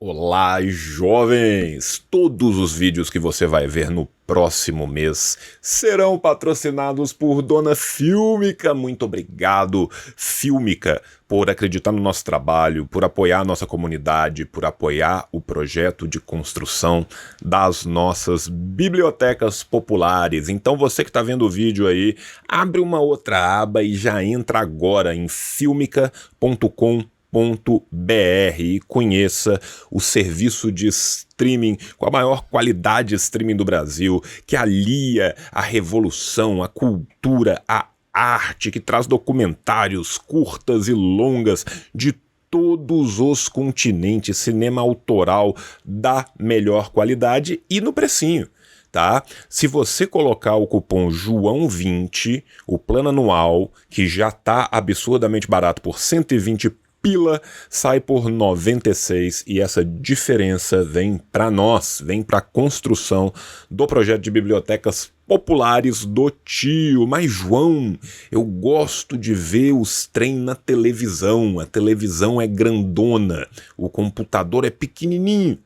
Olá, jovens! Todos os vídeos que você vai ver no próximo mês serão patrocinados por Dona Fílmica. Muito obrigado, Fílmica, por acreditar no nosso trabalho, por apoiar a nossa comunidade, por apoiar o projeto de construção das nossas bibliotecas populares. Então você que está vendo o vídeo aí, abre uma outra aba e já entra agora em filmica.com.br e conheça o serviço de streaming com a maior qualidade de streaming do Brasil, que alia a revolução, a cultura, a arte, que traz documentários curtas e longas de todos os continentes, cinema autoral da melhor qualidade e no precinho. Tá? Se você colocar o cupom João20, o plano anual, que já tá absurdamente barato por 120 pila, sai por 96, e essa diferença vem para nós, vem para a construção do projeto de bibliotecas populares do tio. Mas João, eu gosto de ver os trem na televisão, a televisão é grandona, o computador é pequenininho.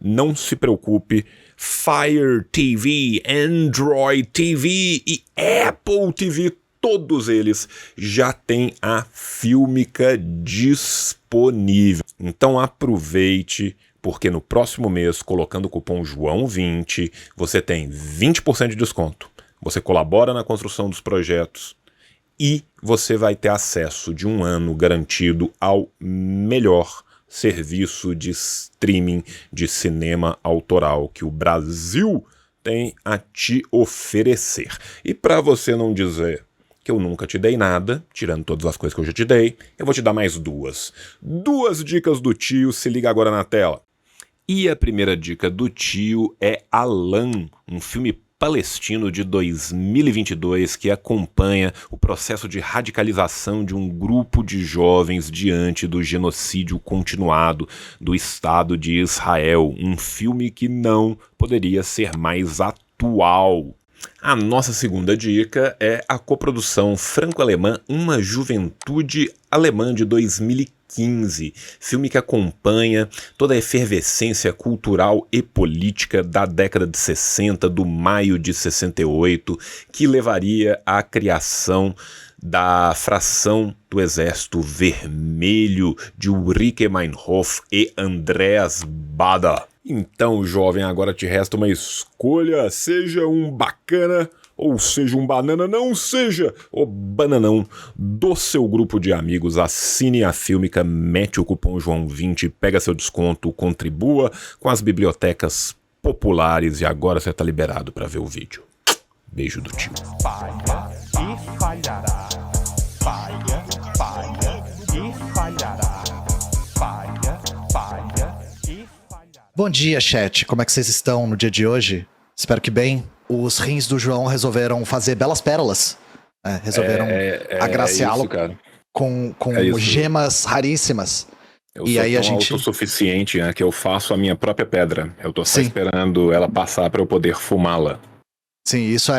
Não se preocupe, Fire TV, Android TV e Apple TV, todos eles já têm a Fílmica disponível. Então aproveite, porque no próximo mês, colocando o cupom João20, você tem 20% de desconto. Você colabora na construção dos projetos e você vai ter acesso de um ano garantido ao melhor serviço de streaming de cinema autoral que o Brasil tem a te oferecer. E para você não dizer que eu nunca te dei nada, tirando todas as coisas que eu já te dei, eu vou te dar mais duas. Duas dicas do tio, se liga agora na tela. E a primeira dica do tio é Alan, um filme palestino de 2022 que acompanha o processo de radicalização de um grupo de jovens diante do genocídio continuado do Estado de Israel. Um filme que não poderia ser mais atual. A nossa segunda dica é a coprodução franco-alemã Uma Juventude Alemã de 2015, filme que acompanha toda a efervescência cultural e política da década de 60, do maio de 68, que levaria à criação da fração do Exército Vermelho de Ulrike Meinhof e Andreas Baader. Então, jovem, agora te resta uma escolha, seja um bacana ou seja um banana, não seja o bananão do seu grupo de amigos. Assine a Fílmica, mete o cupom João20, pega seu desconto, contribua com as bibliotecas populares e agora você tá liberado para ver o vídeo. Beijo do tio. Falha e falhará. Falha, falha e falhará. Falha, falha e falhará. Bom dia, chat. Como é que vocês estão no dia de hoje? Espero que bem. Os rins do João resolveram fazer belas pérolas. Resolveram agraciá-lo com gemas raríssimas. Eu e sou aí tão a gente autossuficiente, né, que eu faço a minha própria pedra. Eu tô só esperando ela passar para eu poder fumá-la. Sim, isso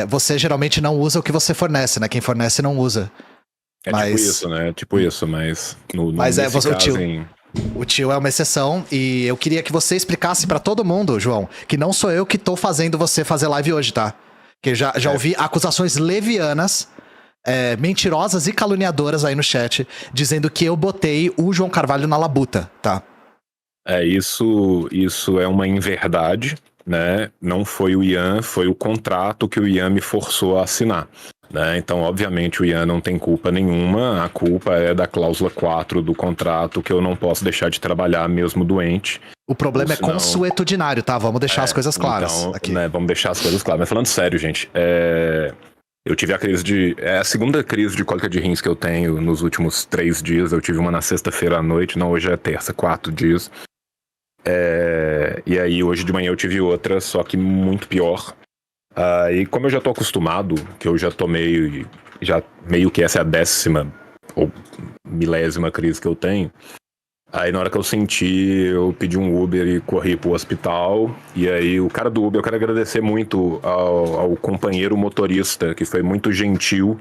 você geralmente não usa o que você fornece, né? Quem fornece não usa. Tipo isso, né? Tipo isso, mas... você, o tio é uma exceção e eu queria que você explicasse pra todo mundo, João, que não sou eu que tô fazendo você fazer live hoje, tá? Que já ouvi acusações levianas, mentirosas e caluniadoras aí no chat, dizendo que eu botei o João Carvalho na labuta, tá? Isso é uma inverdade, né? Não foi o Ian, foi o contrato que o Ian me forçou a assinar. Né? Então, obviamente, o Ian não tem culpa nenhuma, a culpa é da cláusula 4 do contrato, que eu não posso deixar de trabalhar mesmo doente. O problema senão... é consuetudinário, tá? Vamos deixar as coisas claras então, aqui. Né, vamos deixar as coisas claras. Mas falando sério, gente, eu tive a crise de... É a segunda crise de cólica de rins que eu tenho nos últimos 3 dias. Eu tive uma na sexta-feira à noite, não, hoje é terça, 4 dias. E aí, hoje de manhã eu tive outra, só que muito pior. E como eu já tô acostumado, que eu já tomei, meio que essa é a 10ª ou 1000ª crise que eu tenho, aí na hora que eu senti, eu pedi um Uber e corri pro hospital, e aí o cara do Uber, eu quero agradecer muito ao companheiro motorista, que foi muito gentil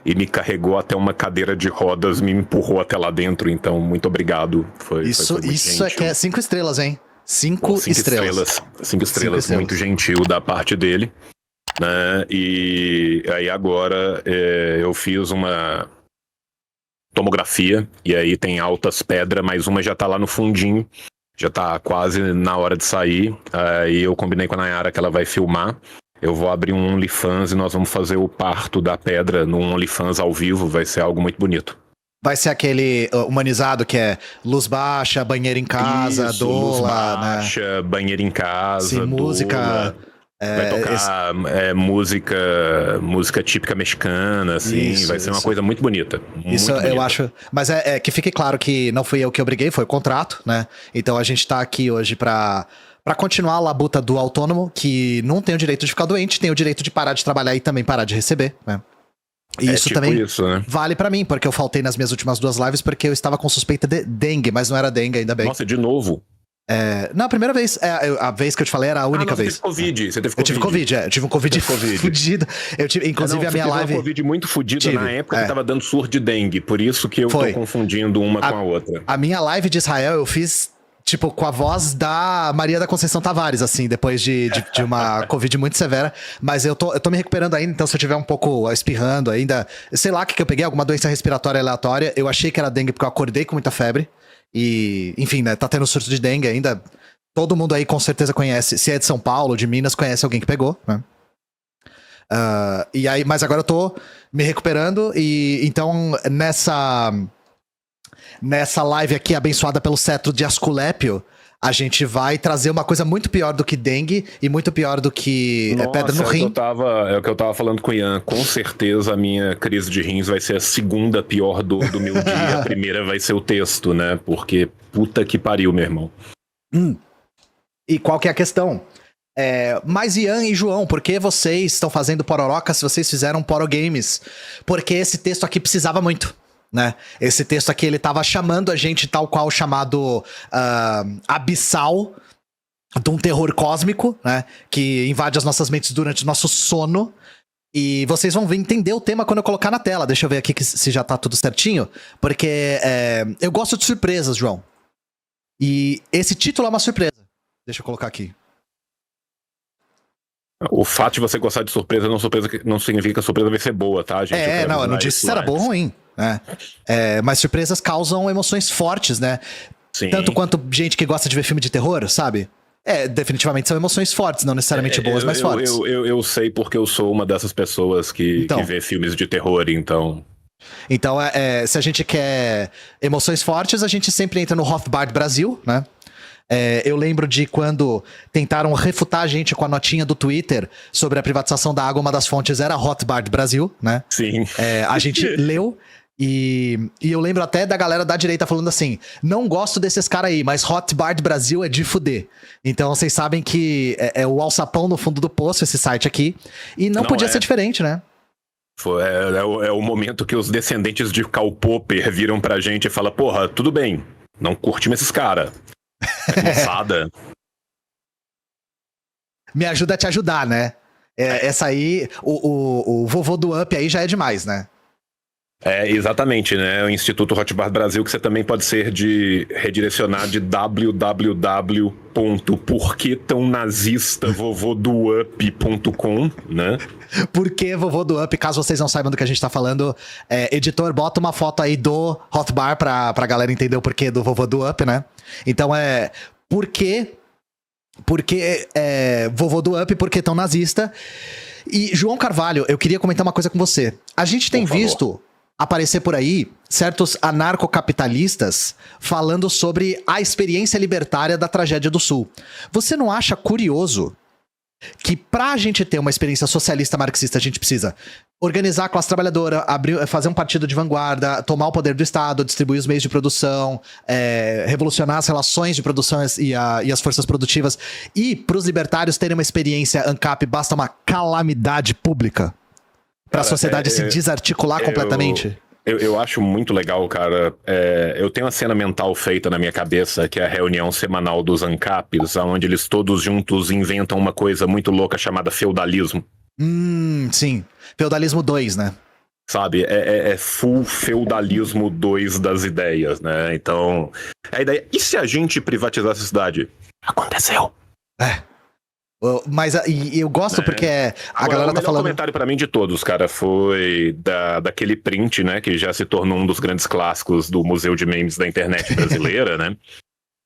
e me carregou até uma cadeira de rodas, me empurrou até lá dentro, então muito obrigado. Isso é que é 5 estrelas, hein? 5 estrelas. 5 estrelas, muito gentil da parte dele, né? E aí agora eu fiz uma tomografia, e aí tem altas pedras, mas uma já tá lá no fundinho, já tá quase na hora de sair. Aí eu combinei com a Nayara que ela vai filmar. Eu vou abrir um OnlyFans e nós vamos fazer o parto da pedra no OnlyFans ao vivo, vai ser algo muito bonito. Vai ser aquele humanizado que é luz baixa, banheiro em casa, Isso, doula, luz baixa, banheiro em casa, sim, música. Vai tocar música típica mexicana, assim, vai ser uma coisa muito bonita. Isso muito eu bonita. acho. Mas que fique claro que não fui eu que obriguei, foi o contrato, né? Então a gente tá aqui hoje pra continuar a labuta do autônomo, que não tem o direito de ficar doente, tem o direito de parar de trabalhar e também parar de receber, né? E isso tipo também isso, né? vale pra mim, porque eu faltei nas minhas últimas 2 lives porque eu estava com suspeita de dengue, mas não era dengue, ainda bem. Nossa, de novo? Não, a primeira vez. A vez que eu te falei era a única vez. Você teve Covid. Eu tive Covid, eu tive um Covid fudido. Eu tive, inclusive, a minha live. Um Covid muito fudido na época que tava dando surto de dengue, por isso que eu tô confundindo uma com a outra. A minha live de Israel eu fiz, tipo, com a voz da Maria da Conceição Tavares, assim, depois de uma Covid muito severa. Mas eu tô me recuperando ainda, então se eu tiver um pouco espirrando ainda, sei lá o que eu peguei, alguma doença respiratória aleatória, eu achei que era dengue porque eu acordei com muita febre. E, enfim, né, tá tendo surto de dengue ainda. Todo mundo aí com certeza conhece, se é de São Paulo, de Minas, conhece alguém que pegou, né? E aí, mas agora eu tô me recuperando e então nessa live aqui, abençoada pelo cetro de Asculépio, a gente vai trazer uma coisa muito pior do que dengue e muito pior do que pedra no rim. É o que eu tava falando com o Ian. Com certeza a minha crise de rins vai ser a segunda pior do meu dia. A primeira vai ser o texto, né? Porque puta que pariu, meu irmão. E qual que é a questão? Mas Ian e João, por que vocês estão fazendo Pororoca se vocês fizeram Porogames? Porque esse texto aqui precisava muito. Né? Esse texto aqui, ele tava chamando a gente tal qual chamado abissal de um terror cósmico, né? Que invade as nossas mentes durante o nosso sono. E vocês vão entender o tema quando eu colocar na tela. Deixa eu ver aqui se já tá tudo certinho. Porque eu gosto de surpresas, João. E esse título é uma surpresa. Deixa eu colocar aqui. O fato de você gostar de surpresa não significa que a surpresa vai ser boa, tá, gente? Eu não disse se era bom ou ruim, né? Mas surpresas causam emoções fortes, né? Sim. Tanto quanto gente que gosta de ver filme de terror, sabe? Definitivamente são emoções fortes, não necessariamente boas, mas fortes. Eu sei porque eu sou uma dessas pessoas que vê filmes de terror, então... Então, se a gente quer emoções fortes, a gente sempre entra no Rothbard Brasil, né? Eu lembro de quando tentaram refutar a gente com a notinha do Twitter sobre a privatização da água, uma das fontes era Rothbard Brasil, né? Sim. A gente leu e eu lembro até da galera da direita falando assim, não gosto desses caras aí, mas Rothbard Brasil é de fuder. Então vocês sabem que é o alçapão no fundo do poço esse site aqui, e não podia ser diferente, né? É o momento que os descendentes de Karl Popper viram pra gente e falam, porra, tudo bem, não curtimos esses caras. Moçada. Me ajuda a te ajudar, né? Essa aí, o vovô do Up aí já é demais, né? Exatamente, né? O Instituto Rothbard Brasil, que você também pode ser redirecionar de www.porquetãonazistavovodoup.com, né? Por que vovô do Up? Caso vocês não saibam do que a gente tá falando, editor, bota uma foto aí do Rothbard pra galera entender o porquê do vovô do Up, né? Então por que vovô do Up, por que tão nazista? E João Carvalho, eu queria comentar uma coisa com você. A gente tem visto aparecer por aí certos anarcocapitalistas falando sobre a experiência libertária da tragédia do Sul. Você não acha curioso que pra gente ter uma experiência socialista marxista, a gente precisa organizar a classe trabalhadora, fazer um partido de vanguarda, tomar o poder do Estado, distribuir os meios de produção, revolucionar as relações de produção e as forças produtivas, e pros libertários terem uma experiência ANCAP, basta uma calamidade pública pra sociedade se desarticular completamente? Eu acho muito legal, cara. Eu tenho uma cena mental feita na minha cabeça, que é a reunião semanal dos ANCAPs, onde eles todos juntos inventam uma coisa muito louca chamada feudalismo. Sim. Feudalismo 2, né? Sabe? É full feudalismo 2 das ideias, né? Então, a ideia... E se a gente privatizasse a cidade? Aconteceu. Mas e eu gosto porque a Agora, galera o tá melhor falando... comentário pra mim de todos, cara, foi daquele print, né, que já se tornou um dos grandes clássicos do Museu de Memes da internet brasileira, né,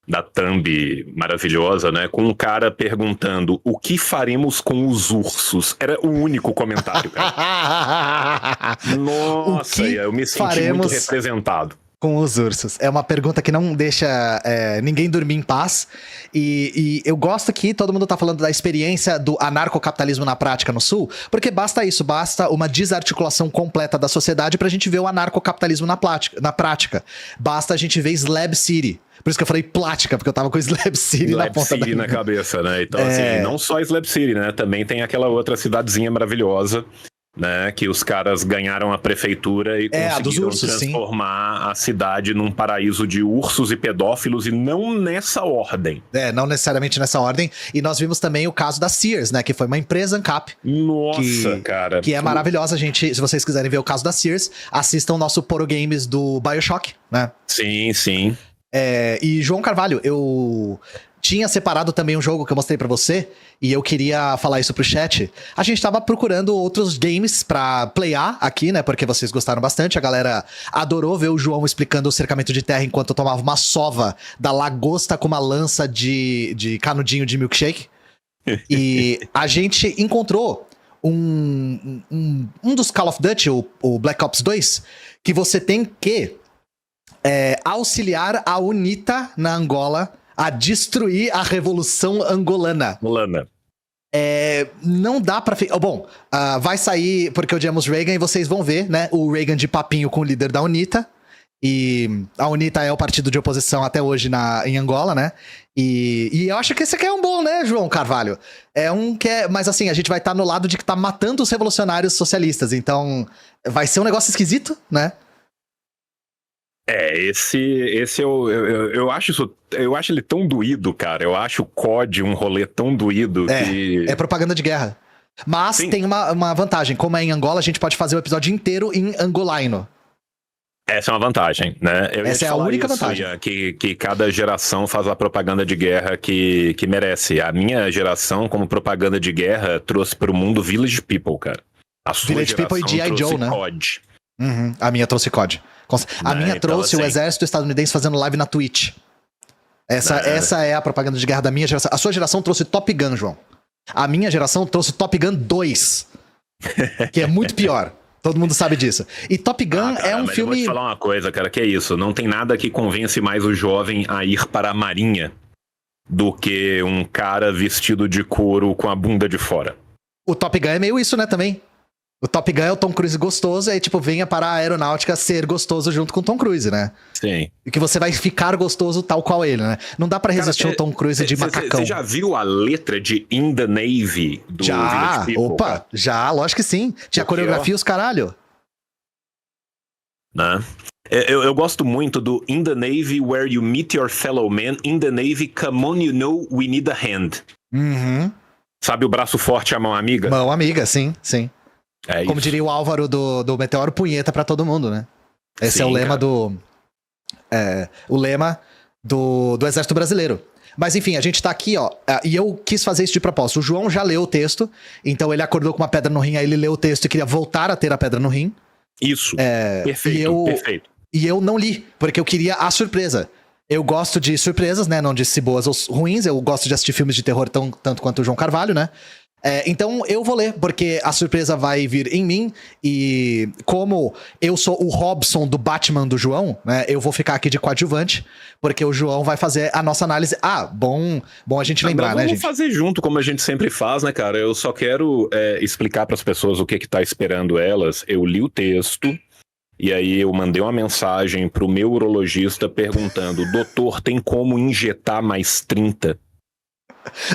da thumb maravilhosa, né, com um cara perguntando o que faremos com os ursos. Era o único comentário, cara. Nossa, eu me senti muito representado. Com os ursos. É uma pergunta que não deixa ninguém dormir em paz. E eu gosto que todo mundo tá falando da experiência do anarcocapitalismo na prática no Sul, porque basta isso, basta uma desarticulação completa da sociedade pra gente ver o anarcocapitalismo na prática. Basta a gente ver Slab City. Por isso que eu falei plática, porque eu tava com Slab City na ponta City na cabeça, né? Então, assim, não só Slab City, né? Também tem aquela outra cidadezinha maravilhosa, né, que os caras ganharam a prefeitura e conseguiram transformar a cidade num paraíso de ursos e pedófilos, e não nessa ordem. Não necessariamente nessa ordem. E nós vimos também o caso da Sears, né, que foi uma empresa ANCAP. Nossa, cara. Que é maravilhosa, gente. Se vocês quiserem ver o caso da Sears, assistam o nosso Poro Games do BioShock, né? Sim, sim. E João Carvalho, eu tinha separado também um jogo que eu mostrei pra você, e eu queria falar isso pro chat. A gente tava procurando outros games pra playar aqui, né, porque vocês gostaram bastante, a galera adorou ver o João explicando o cercamento de terra enquanto eu tomava uma sova da lagosta com uma lança de canudinho de milkshake. E a gente encontrou um dos Call of Duty, o Black Ops 2, que você tem que auxiliar a UNITA na Angola a destruir a Revolução Angolana. Não dá pra... Bom, vai sair porque odiamos Reagan e vocês vão ver, né? O Reagan de papinho com o líder da UNITA. E a UNITA é o partido de oposição até hoje em Angola, né? E eu acho que esse aqui é um bom, né, João Carvalho? Mas assim, a gente vai estar no lado de que tá matando os revolucionários socialistas. Então, vai ser um negócio esquisito, né? Eu acho ele tão doído, cara. Eu acho o COD um rolê tão doído que... É propaganda de guerra. Mas tem uma vantagem. Como é em Angola, a gente pode fazer o episódio inteiro em angolaino. Essa é uma vantagem, né? Essa é a única vantagem. Ian, que cada geração faz a propaganda de guerra que merece. A minha geração, como propaganda de guerra, trouxe pro mundo Village People, cara. A sua Village People e G.I. Joe, né? COD. Uhum, a minha trouxe COD. A minha trouxe o exército estadunidense fazendo live na Twitch. Essa é a propaganda de guerra da minha geração. A sua geração trouxe Top Gun, João. A minha geração trouxe Top Gun 2. Que é muito pior. Todo mundo sabe disso. E Top Gun cara, é um mas filme... Eu vou te falar uma coisa, cara, que é isso. Não tem nada que convence mais o jovem a ir para a marinha do que um cara vestido de couro com a bunda de fora. O Top Gun é meio isso, né, também. O Top Gun é o Tom Cruise gostoso, aí tipo, venha para a aeronáutica ser gostoso junto com o Tom Cruise, né? Sim. E que você vai ficar gostoso tal qual ele, né? Não dá pra resistir ao Tom Cruise de macacão. Você já viu a letra de In the Navy do Já, Village People, cara? Já, lógico que sim. Tinha coreografia e os caralho. Né? Eu gosto muito do In the Navy where you meet your fellow men. In the Navy, come on, you know, we need a hand. Uhum. Sabe o braço forte e a mão amiga? Mão amiga, sim, sim. Como isso. diria o Álvaro do Meteoro, punheta pra todo mundo, né? Esse sim, é o lema cara. o lema do Exército Brasileiro. Mas enfim, a gente tá aqui, ó, e eu quis fazer isso de propósito. O João já leu o texto, então ele acordou com uma pedra no rim, aí ele leu o texto e queria voltar a ter a pedra no rim. Isso, perfeito, perfeito. E eu não li, porque eu queria a surpresa. Eu gosto de surpresas, né? Não de se boas ou ruins, eu gosto de assistir filmes de terror tanto quanto o João Carvalho, né? Então eu vou ler, porque a surpresa vai vir em mim, e como eu sou o Robson do Batman do João, né, eu vou ficar aqui de coadjuvante, porque o João vai fazer a nossa análise. Bom a gente lembrar, né, gente? Vamos fazer junto, como a gente sempre faz, né, cara? Eu só quero explicar para as pessoas o que tá esperando elas. Eu li o texto, e aí eu mandei uma mensagem pro meu urologista perguntando: doutor, tem como injetar mais 30?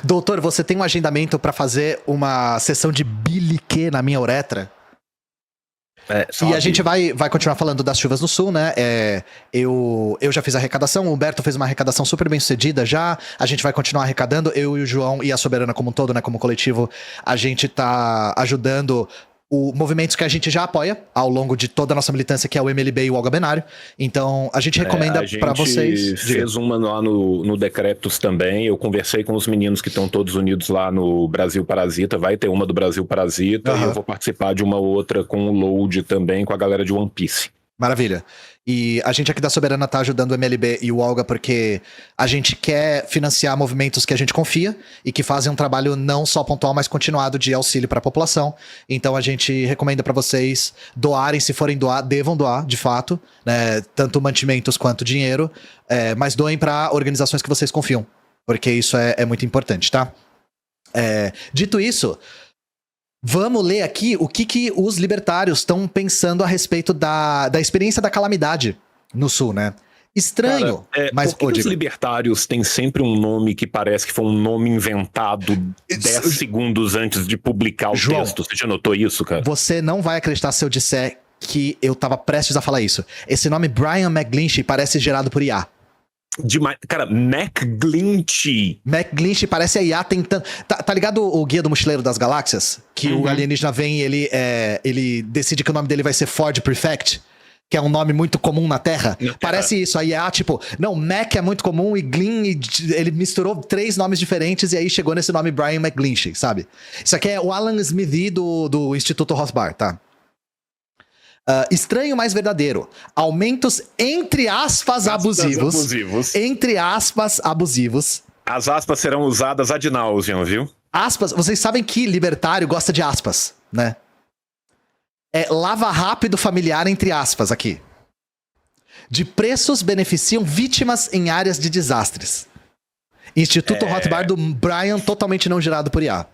Doutor, você tem um agendamento pra fazer uma sessão de biliquê na minha uretra? E a gente vai continuar falando das chuvas no sul, né? Eu já fiz a arrecadação, o Humberto fez uma arrecadação super bem sucedida já. A gente vai continuar arrecadando, eu e o João e a Soberana como um todo, né? Como coletivo, a gente tá ajudando movimentos que a gente já apoia ao longo de toda a nossa militância, que é o MLB e o Olga Benário. Então, a gente recomenda pra vocês. A gente fez uma lá no Decreptus também. Eu conversei com os meninos que estão todos unidos lá no Brasil Parasita. Vai ter uma do Brasil Parasita e eu vou participar de uma outra com o Load também, com a galera de One Piece. Maravilha. E a gente aqui da Soberana tá ajudando o MLB e o Olga porque a gente quer financiar movimentos que a gente confia e que fazem um trabalho não só pontual, mas continuado de auxílio para a população. Então a gente recomenda para vocês doarem, se forem doar, devam doar, de fato, né, tanto mantimentos quanto dinheiro, mas doem para organizações que vocês confiam, porque isso é muito importante, tá? Dito isso, vamos ler aqui o que os libertários estão pensando a respeito da experiência da calamidade no Sul, né? Estranho, cara, mas... Por que os libertários têm sempre um nome que parece que foi um nome inventado 10 segundos antes de publicar o texto? Você já notou isso, cara? Você não vai acreditar se eu disser que eu tava prestes a falar isso. Esse nome Brian McGlinchey parece gerado por IA. Demais. Cara, McGlinchey. McGlinchey parece a IA tentando... Tá ligado o Guia do Mochileiro das Galáxias? Que o alienígena vem e ele decide que o nome dele vai ser Ford Prefect, que é um nome muito comum na Terra. Parece isso. A IA, tipo... Não, Mac é muito comum e Glyn... Ele misturou 3 nomes diferentes e aí chegou nesse nome Brian McGlinchey, sabe? Isso aqui é o Alan Smithy do Instituto Rothbard, tá? Estranho, mas verdadeiro. Aumentos, entre aspas, abusivos. Entre aspas, abusivos. As aspas serão usadas ad nauseam, viu? Aspas, vocês sabem que libertário gosta de aspas, né? Lava rápido familiar, entre aspas, aqui. De preços beneficiam vítimas em áreas de desastres. Instituto Rothbard do Brian, totalmente não gerado por IA.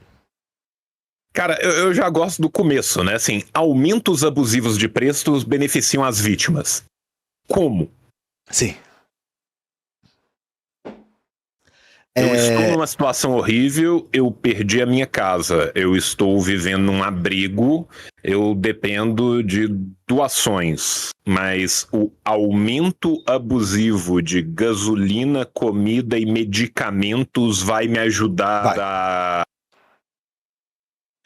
Cara, eu já gosto do começo, né? Assim, aumentos abusivos de preços beneficiam as vítimas. Como? Sim. Eu estou numa situação horrível, eu perdi a minha casa, eu estou vivendo num abrigo, eu dependo de doações, mas o aumento abusivo de gasolina, comida e medicamentos vai me ajudar a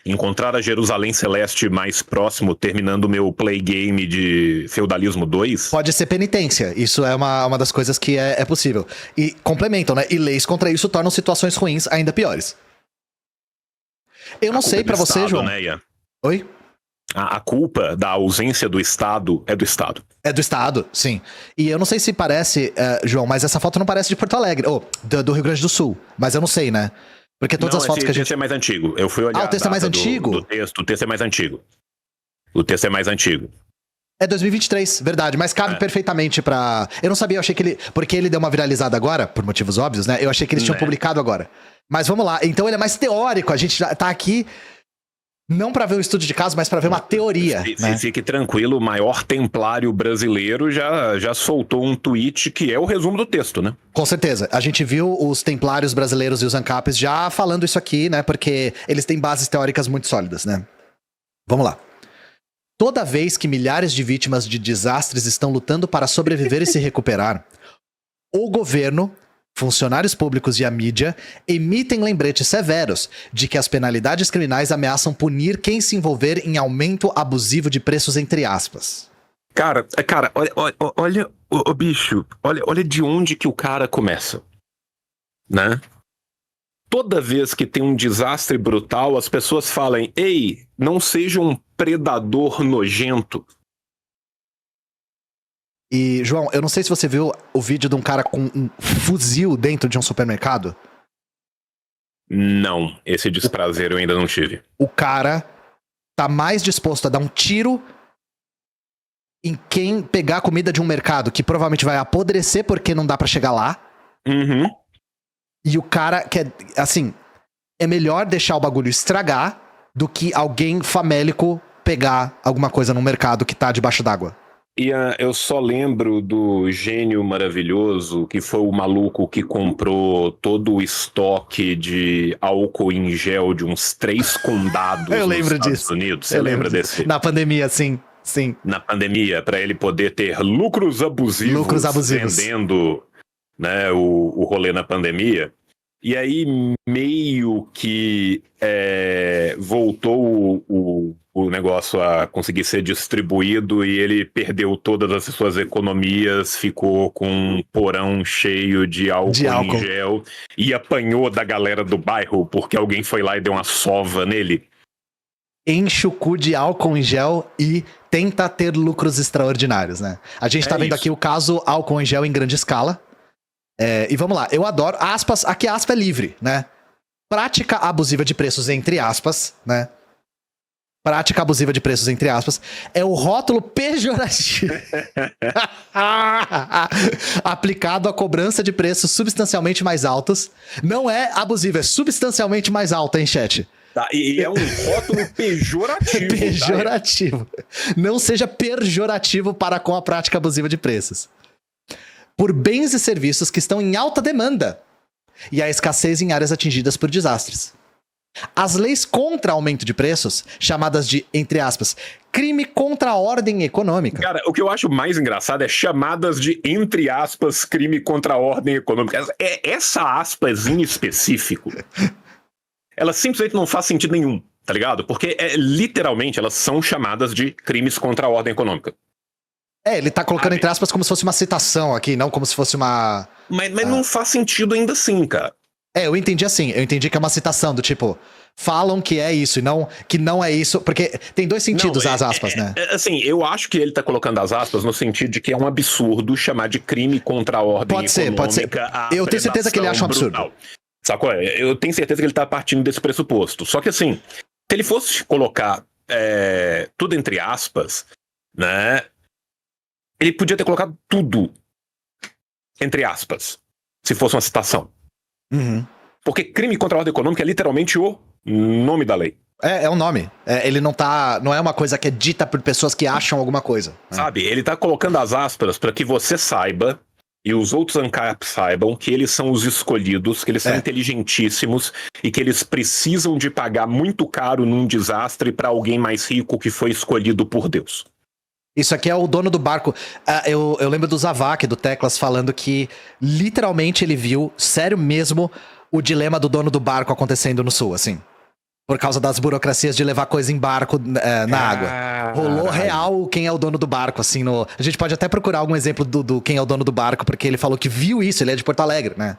encontrar a Jerusalém Celeste mais próximo, terminando o meu play game de Feudalismo 2? Pode ser penitência. Isso é uma das coisas que é possível. E complementam, né? E leis contra isso tornam situações ruins ainda piores. Eu não sei pra você, Estado, João. Né, Ian? Oi? A culpa da ausência do Estado é do Estado. É do Estado, sim. E eu não sei se parece, João, mas essa foto não parece de Porto Alegre. Ou do Rio Grande do Sul. Mas eu não sei, né? Porque todas as fotos que a gente... O texto é mais antigo. Eu fui olhar o texto é mais antigo? O texto é mais antigo. O texto é mais antigo. É 2023, verdade. Mas cabe perfeitamente pra... Eu não sabia, eu achei que ele... Porque ele deu uma viralizada agora, por motivos óbvios, né? Eu achei que eles tinham publicado agora. Mas vamos lá. Então ele é mais teórico. A gente já tá aqui... Não pra ver um estudo de caso, mas pra ver uma teoria. Né? Fique tranquilo, o maior templário brasileiro já soltou um tweet que é o resumo do texto, né? Com certeza. A gente viu os templários brasileiros e os ANCAPs já falando isso aqui, né? Porque eles têm bases teóricas muito sólidas, né? Vamos lá. Toda vez que milhares de vítimas de desastres estão lutando para sobreviver e se recuperar, o governo... funcionários públicos e a mídia emitem lembretes severos de que as penalidades criminais ameaçam punir quem se envolver em aumento abusivo de preços, entre aspas. Cara, olha o bicho, olha de onde que o cara começa, né? Toda vez que tem um desastre brutal, as pessoas falam, ei, não seja um predador nojento. E, João, eu não sei se você viu o vídeo de um cara com um fuzil dentro de um supermercado. Não, esse desprazer eu ainda não tive. O cara tá mais disposto a dar um tiro em quem pegar comida de um mercado que provavelmente vai apodrecer porque não dá pra chegar lá. Uhum. E o cara quer, assim, é melhor deixar o bagulho estragar do que alguém famélico pegar alguma coisa no mercado que tá debaixo d'água. E eu só lembro do gênio maravilhoso que foi o maluco que comprou todo o estoque de álcool em gel de uns 3 condados eu lembro nos Estados disso. Unidos. Você lembra desse? Na pandemia, sim. Na pandemia, para ele poder ter lucros abusivos vendendo, né, o rolê na pandemia. E aí meio que voltou o negócio a conseguir ser distribuído e ele perdeu todas as suas economias, ficou com um porão cheio de álcool em gel e apanhou da galera do bairro porque alguém foi lá e deu uma sova nele. Enche o cu de álcool em gel e tenta ter lucros extraordinários, né? A gente tá vendo aqui o caso álcool em gel em grande escala. E vamos lá, eu adoro, aspas, aqui aspa é livre, né? Prática abusiva de preços, entre aspas, né? Prática abusiva de preços, entre aspas, é o rótulo pejorativo aplicado à cobrança de preços substancialmente mais altos. Não é abusivo, é substancialmente mais alto, hein, chat? Tá, e é um rótulo pejorativo. Pejorativo. Tá? Não seja pejorativo para com a prática abusiva de preços. Por bens e serviços que estão em alta demanda e a escassez em áreas atingidas por desastres. As leis contra aumento de preços, chamadas de, entre aspas, crime contra a ordem econômica. Cara, o que eu acho mais engraçado é chamadas de, entre aspas, crime contra a ordem econômica. Essa aspas em específico, ela simplesmente não faz sentido nenhum, tá ligado? Porque, literalmente, elas são chamadas de crimes contra a ordem econômica. Ele tá colocando entre aspas como se fosse uma citação aqui, não como se fosse uma... Mas não faz sentido ainda assim, cara. Eu entendi assim, eu entendi que é uma citação do tipo, falam que é isso e não que não é isso, porque tem dois sentidos as aspas, né? Assim, eu acho que ele tá colocando as aspas no sentido de que é um absurdo chamar de crime contra a ordem econômica. Pode ser. Eu tenho certeza que ele acha um absurdo. Sacou? Eu tenho certeza que ele tá partindo desse pressuposto. Só que assim, se ele fosse colocar tudo entre aspas, né? Ele podia ter colocado tudo entre aspas, se fosse uma citação. Uhum. Porque crime contra a ordem econômica é literalmente o nome da lei. É um nome. Ele não é uma coisa que é dita por pessoas que acham alguma coisa. Sabe, ele tá colocando as aspas para que você saiba e os outros ANCAP saibam que eles são os escolhidos, que eles são inteligentíssimos e que eles precisam de pagar muito caro num desastre para alguém mais rico que foi escolhido por Deus. Isso aqui é o dono do barco. Eu lembro do Zavak, do Teclas, falando que literalmente ele viu, sério mesmo, o dilema do dono do barco acontecendo no sul, assim. Por causa das burocracias de levar coisa em barco na água. Rolou real quem é o dono do barco, assim. A gente pode até procurar algum exemplo do quem é o dono do barco, porque ele falou que viu isso, ele é de Porto Alegre, né?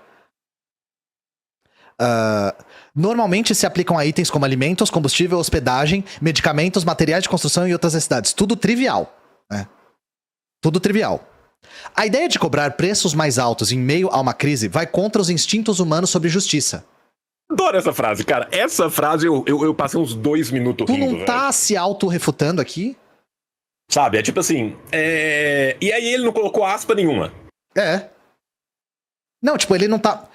Normalmente se aplicam a itens como alimentos, combustível, hospedagem, medicamentos, materiais de construção e outras necessidades. Tudo trivial. Tudo trivial. A ideia de cobrar preços mais altos em meio a uma crise vai contra os instintos humanos sobre justiça. Adoro essa frase, cara. Essa frase eu passei uns 2 minutos rindo. Tu não tá se auto-refutando aqui? Sabe, é tipo assim... E aí ele não colocou aspa nenhuma. Não, tipo, ele não tá...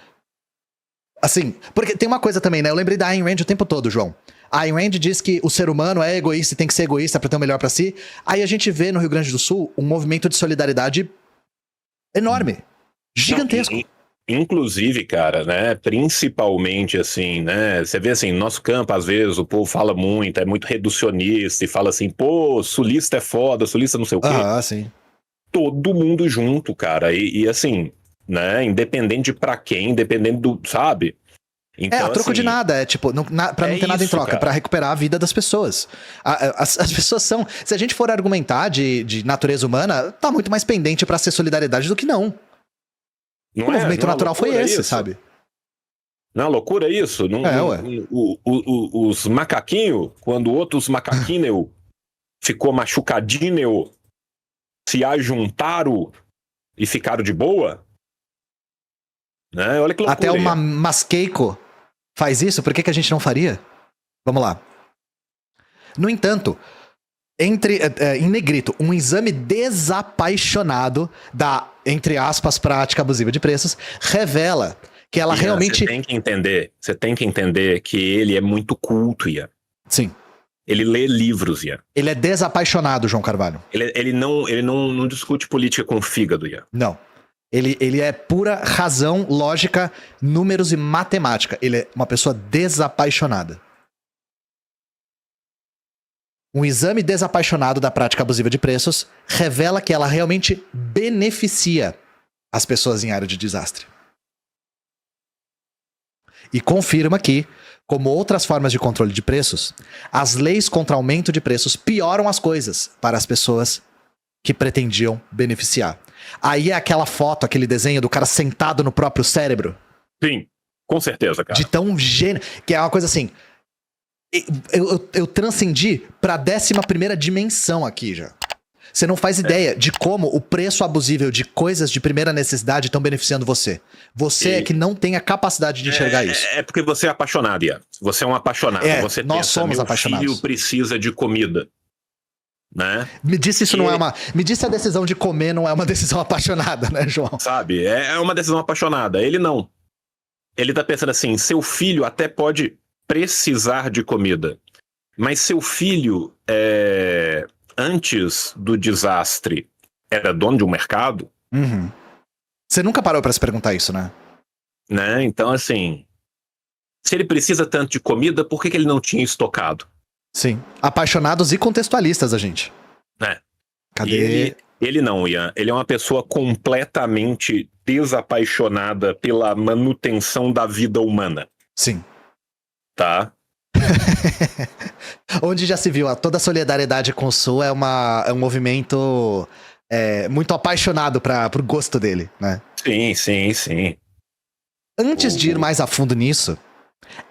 Assim, porque tem uma coisa também, né? Eu lembrei da Ayn Rand o tempo todo, João. A Ayn Rand diz que o ser humano é egoísta e tem que ser egoísta pra ter o melhor pra si. Aí a gente vê no Rio Grande do Sul um movimento de solidariedade enorme. Gigantesco. Não, inclusive, cara, né? Principalmente assim, né? Você vê assim, no nosso campo, às vezes, o povo fala muito, é muito reducionista e fala assim, pô, sulista é foda, sulista não sei o quê. Sim. Todo mundo junto, cara. E assim, né? Independente de pra quem, independente do, sabe? Então, a troco assim, de nada, pra não ter nada em troca, cara. Pra recuperar a vida das pessoas. As pessoas são... Se a gente for argumentar de natureza humana, tá muito mais pendente pra ser solidariedade do que não. O movimento natural foi esse, sabe? Não é loucura isso? Os macaquinhos, quando outros macaquinhos ficou machucadinho, se ajuntaram e ficaram de boa? Né? Olha que loucura. Até uma Masqueico faz isso, por que a gente não faria? Vamos lá. No entanto, em negrito, um exame desapaixonado da, entre aspas, prática abusiva de preços, revela que ela realmente... Você tem que entender que ele é muito culto, Ian. Sim. Ele lê livros, Ian. Ele é desapaixonado, João Carvalho. Ele não discute política com o fígado, Ian. Não. Ele é pura razão, lógica, números e matemática. Ele é uma pessoa desapaixonada. Um exame desapaixonado da prática abusiva de preços revela que ela realmente beneficia as pessoas em área de desastre. e confirma que, como outras formas de controle de preços, as leis contra aumento de preços pioram as coisas para as pessoas que pretendiam beneficiar. Aí é aquela foto, aquele desenho do cara sentado no próprio cérebro. Sim, com certeza, cara. De tão gênio. Que é uma coisa assim. Eu transcendi pra 11ª dimensão aqui já. Você não faz ideia de como o preço abusível de coisas de primeira necessidade estão beneficiando você. Você é que não tem a capacidade de enxergar isso. É porque você é apaixonado, Ian. Você é um apaixonado. Você nós somos apaixonados. Meu filho precisa de comida. Né? Me disse isso não é uma... Me disse a decisão de comer não é uma decisão apaixonada, né, João? Sabe, é uma decisão apaixonada. Ele não. Ele tá pensando assim, seu filho até pode precisar de comida, mas seu filho, antes do desastre, era dono de um mercado? Uhum. Você nunca parou pra se perguntar isso, né? Então, assim, se ele precisa tanto de comida, por que ele não tinha estocado? Sim. Apaixonados e contextualistas, a gente. Cadê? Ele não, Ian. Ele é uma pessoa completamente desapaixonada pela manutenção da vida humana. Sim. Tá? Onde já se viu, toda a solidariedade com o Sul é um movimento muito apaixonado pro gosto dele, né? Sim. Antes de ir mais a fundo nisso,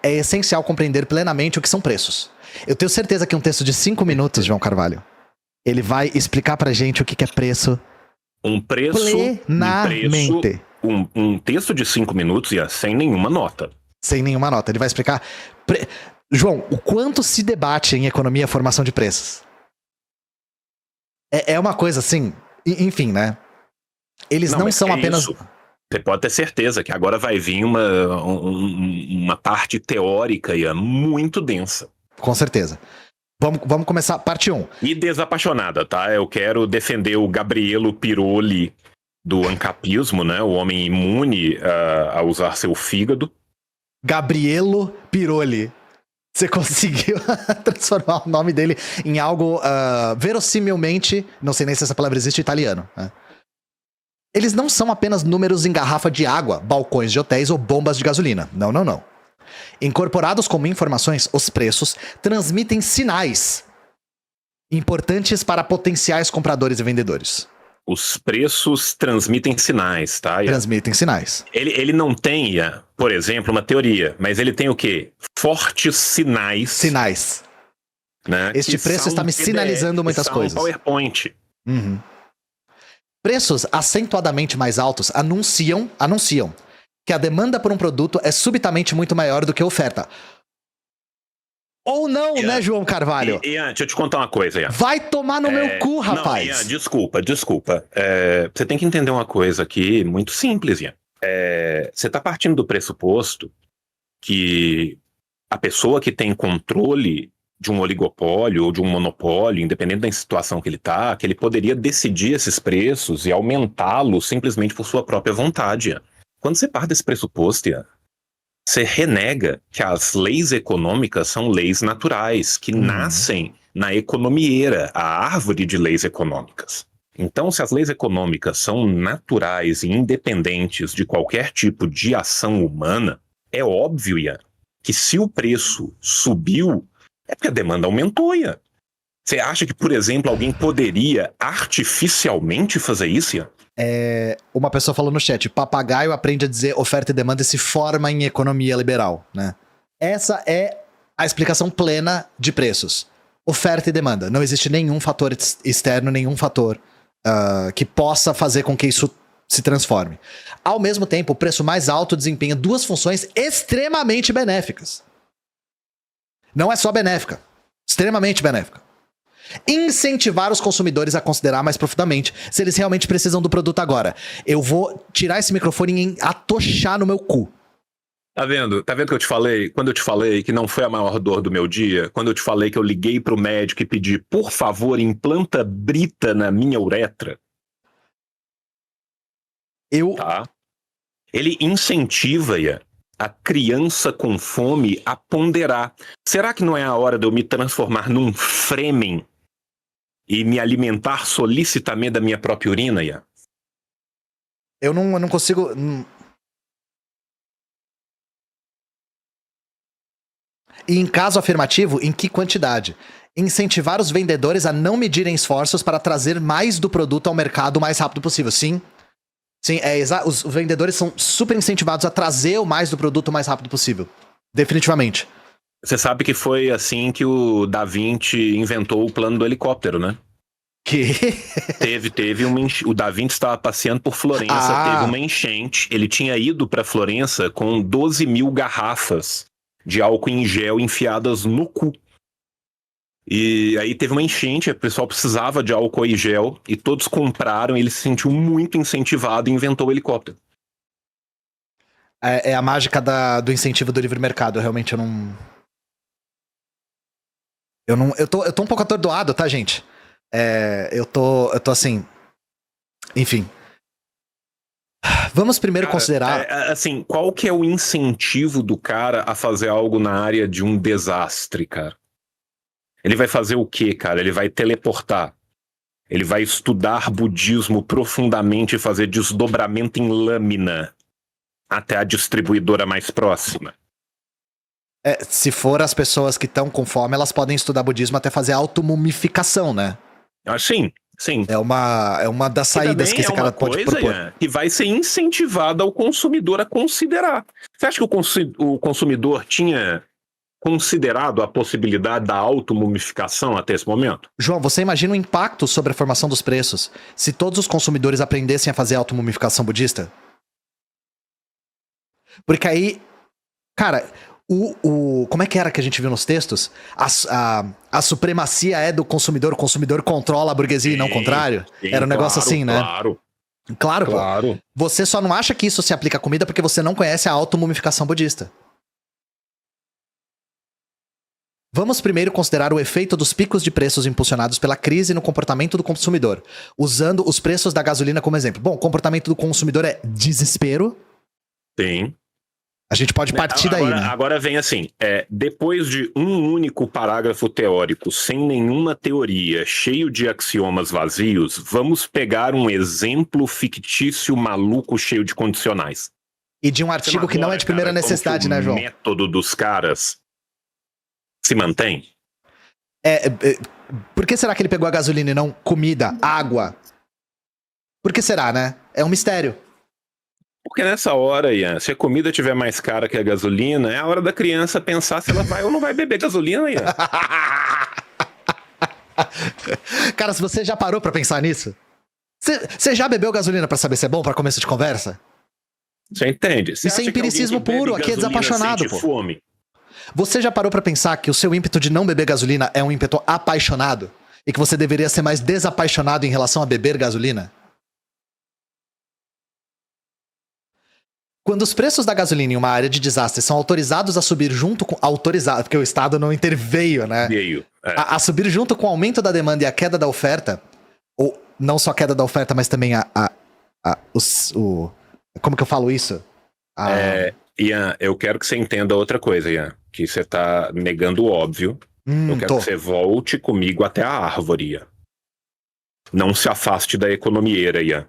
é essencial compreender plenamente o que são preços. Eu tenho certeza que um texto de 5 minutos, João Carvalho, ele vai explicar pra gente o que é preço. Um preço plenamente. Um texto de 5 minutos, Ian, sem nenhuma nota. Sem nenhuma nota. Ele vai explicar... João, o quanto se debate em economia a formação de preços? É uma coisa assim... Enfim, né? Eles não são apenas... Isso. Você pode ter certeza que agora vai vir uma parte teórica e muito densa. Com certeza. Vamos começar, parte 1. E desapaixonada, tá? Eu quero defender o Gabrielo Piroli do ancapismo, né? O homem imune a usar seu fígado. Gabrielo Piroli. Você conseguiu transformar o nome dele em algo verossimilmente, não sei nem se essa palavra existe, italiano. Né? Eles não são apenas números em garrafa de água, balcões de hotéis ou bombas de gasolina. Não. Incorporados como informações, os preços transmitem sinais importantes para potenciais compradores e vendedores. Os preços transmitem sinais, tá? Transmitem sinais. Ele não tem, por exemplo, uma teoria, mas ele tem o quê? Fortes sinais. Sinais. Né? Este preço está me sinalizando muitas coisas. PowerPoint. Uhum. Preços acentuadamente mais altos anunciam que a demanda por um produto é subitamente muito maior do que a oferta. Ou não, Ian, né, João Carvalho? Ian, deixa eu te contar uma coisa, Ian. Vai tomar no meu cu, rapaz. Não, Ian, desculpa. Você tem que entender uma coisa aqui muito simples, Ian. Você está partindo do pressuposto que a pessoa que tem controle de um oligopólio ou de um monopólio, independente da situação que ele está, que ele poderia decidir esses preços e aumentá-los simplesmente por sua própria vontade, Ian. Quando você parte desse pressuposto, Ian, você renega que as leis econômicas são leis naturais, que nascem na economieira, a árvore de leis econômicas. Então, se as leis econômicas são naturais e independentes de qualquer tipo de ação humana, é óbvio, Ian, que se o preço subiu, é porque a demanda aumentou, Ian. Você acha que, por exemplo, alguém poderia artificialmente fazer isso, Ian? Uma pessoa falou no chat, papagaio aprende a dizer oferta e demanda e se forma em economia liberal, né? Essa é a explicação plena de preços. Oferta e demanda. Não existe nenhum fator externo, nenhum fator que possa fazer com que isso se transforme. Ao mesmo tempo, o preço mais alto desempenha duas funções extremamente benéficas. Não é só benéfica, extremamente benéfica. Incentivar os consumidores a considerar mais profundamente se eles realmente precisam do produto agora. Eu vou tirar esse microfone e atochar no meu cu. Tá vendo que eu te falei? Quando eu te falei que não foi a maior dor do meu dia, quando eu te falei que eu liguei pro médico e pedi, por favor, implanta brita na minha uretra. Tá? Ele incentiva a criança com fome a ponderar. Será que não é a hora de eu me transformar num Fremen e me alimentar solicitamente da minha própria urina, Ian? Eu não consigo... E em caso afirmativo, em que quantidade? Incentivar os vendedores a não medirem esforços para trazer mais do produto ao mercado o mais rápido possível. Sim. Sim, os vendedores são super incentivados a trazer o mais do produto o mais rápido possível. Definitivamente. Você sabe que foi assim que o Da Vinci inventou o plano do helicóptero, né? Que? Teve uma o Da Vinci estava passeando por Florença, teve uma enchente. Ele tinha ido para Florença com 12 mil garrafas de álcool em gel enfiadas no cu. E aí teve uma enchente, o pessoal precisava de álcool em gel e todos compraram, e ele se sentiu muito incentivado e inventou o helicóptero. É a mágica do incentivo do livre mercado. Realmente eu tô um pouco atordoado, tá, gente? Eu tô assim. Enfim. Vamos primeiro considerar. Assim, qual que é o incentivo do cara a fazer algo na área de um desastre, cara? Ele vai fazer o quê, cara? Ele vai teleportar. Ele vai estudar budismo profundamente e fazer desdobramento em lâmina até a distribuidora mais próxima. Se for as pessoas que estão com fome, elas podem estudar budismo até fazer automumificação, né? Sim. É uma das saídas que esse cara pode propor. Que vai ser incentivada ao consumidor a considerar. Você acha que o consumidor tinha considerado a possibilidade da automumificação até esse momento? João, você imagina o impacto sobre a formação dos preços se todos os consumidores aprendessem a fazer automumificação budista? Porque aí, cara, como é que era que a gente viu nos textos? A supremacia é do consumidor, o consumidor controla a burguesia e não o contrário? Era um negócio assim, né? Claro. Pô. Você só não acha que isso se aplica à comida porque você não conhece a automumificação budista. Vamos primeiro considerar o efeito dos picos de preços impulsionados pela crise no comportamento do consumidor, usando os preços da gasolina como exemplo. Bom, o comportamento do consumidor é desespero. Sim. A gente pode partir daí, né? Agora vem assim, depois de um único parágrafo teórico, sem nenhuma teoria, cheio de axiomas vazios, vamos pegar um exemplo fictício maluco cheio de condicionais. E de um artigo que não é de primeira necessidade, né, João? O método dos caras se mantém? Por que será que ele pegou a gasolina e não comida, água? Por que será, né? É um mistério. Porque nessa hora, Ian, se a comida tiver mais cara que a gasolina, é a hora da criança pensar se ela vai ou não vai beber gasolina, Ian. Cara, se você já parou pra pensar nisso? Você já bebeu gasolina pra saber se é bom pra começo de conversa? Você entende? Isso é empiricismo puro, aqui é desapaixonado, pô. Fome. Você já parou pra pensar que o seu ímpeto de não beber gasolina é um ímpeto apaixonado? E que você deveria ser mais desapaixonado em relação a beber gasolina? Quando os preços da gasolina em uma área de desastre são autorizados a subir junto com... Autorizado, porque o Estado não interveio, né? A subir junto com o aumento da demanda e a queda da oferta, ou não só a queda da oferta, mas também como que eu falo isso? Ian, eu quero que você entenda outra coisa, Ian. Que você tá negando o óbvio. Eu quero que você volte comigo até a árvore, Ian. Não se afaste da economieira, Ian.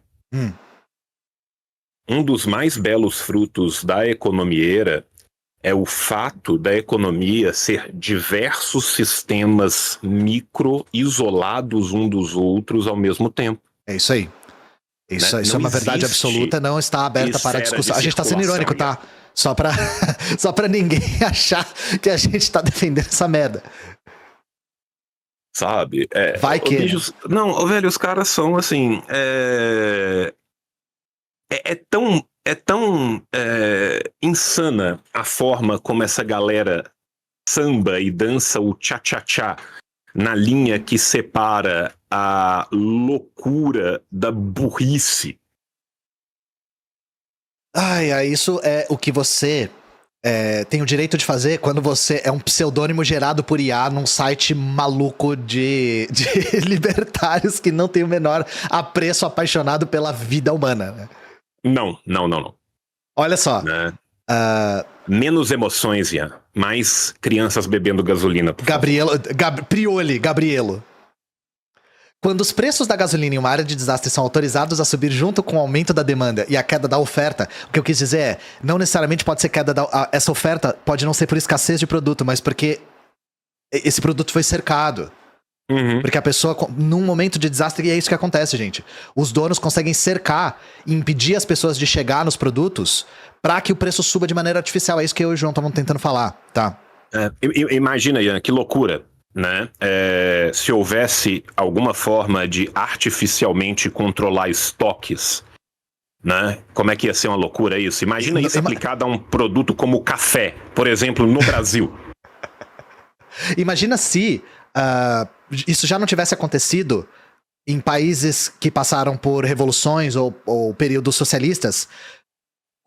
Um dos mais belos frutos da economieira é o fato da economia ser diversos sistemas micro isolados um dos outros ao mesmo tempo. É isso aí. Isso é uma verdade absoluta, não está aberta para discussão. A gente está sendo irônico, tá? Só pra ninguém achar que a gente tá defendendo essa merda. Sabe? Vai que... Não, velho, os caras são assim... É tão insana a forma como essa galera samba e dança o tchá-tchá-tchá na linha que separa a loucura da burrice. Isso é o que você tem o direito de fazer quando você é um pseudônimo gerado por IA num site maluco de libertários que não tem o menor apreço apaixonado pela vida humana, né? Não. Olha só. Né? Menos emoções, Ian. Mais crianças bebendo gasolina. Gabrielo. Quando os preços da gasolina em uma área de desastre são autorizados a subir junto com o aumento da demanda e a queda da oferta, o que eu quis dizer é, não necessariamente pode ser queda essa oferta pode não ser por escassez de produto, mas porque esse produto foi cercado. Porque a pessoa, num momento de desastre, e é isso que acontece, gente. Os donos conseguem cercar e impedir as pessoas de chegar nos produtos pra que o preço suba de maneira artificial. É isso que eu e o João estavam tentando falar, tá? Imagina, Ian, que loucura, né? Se houvesse alguma forma de artificialmente controlar estoques, né? Como é que ia ser uma loucura isso? Imagina isso aplicado a um produto como o café, por exemplo, no Brasil. Imagina se isso já não tivesse acontecido em países que passaram por revoluções ou períodos socialistas,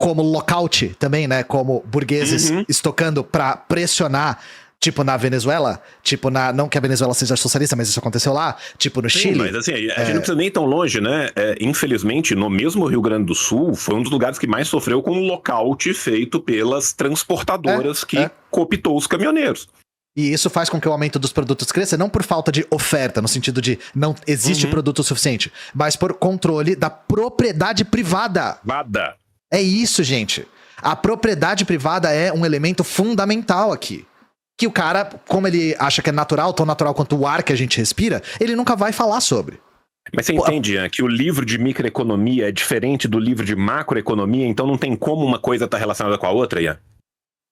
como lockout também, né? Como burgueses estocando pra pressionar, tipo na Venezuela, tipo não que a Venezuela seja socialista, mas isso aconteceu lá, tipo no Chile. Mas assim, a gente não precisa nem ir tão longe, né? Infelizmente, no mesmo Rio Grande do Sul, foi um dos lugares que mais sofreu com o lockout feito pelas transportadoras que cooptou os caminhoneiros. E isso faz com que o aumento dos produtos cresça, não por falta de oferta, no sentido de não existe produto suficiente, mas por controle da propriedade privada. É isso, gente. A propriedade privada é um elemento fundamental aqui. Que o cara, como ele acha que é natural, tão natural quanto o ar que a gente respira, ele nunca vai falar sobre. Mas você entende, Ian, que o livro de microeconomia é diferente do livro de macroeconomia, então não tem como uma coisa estar relacionada com a outra, Ian?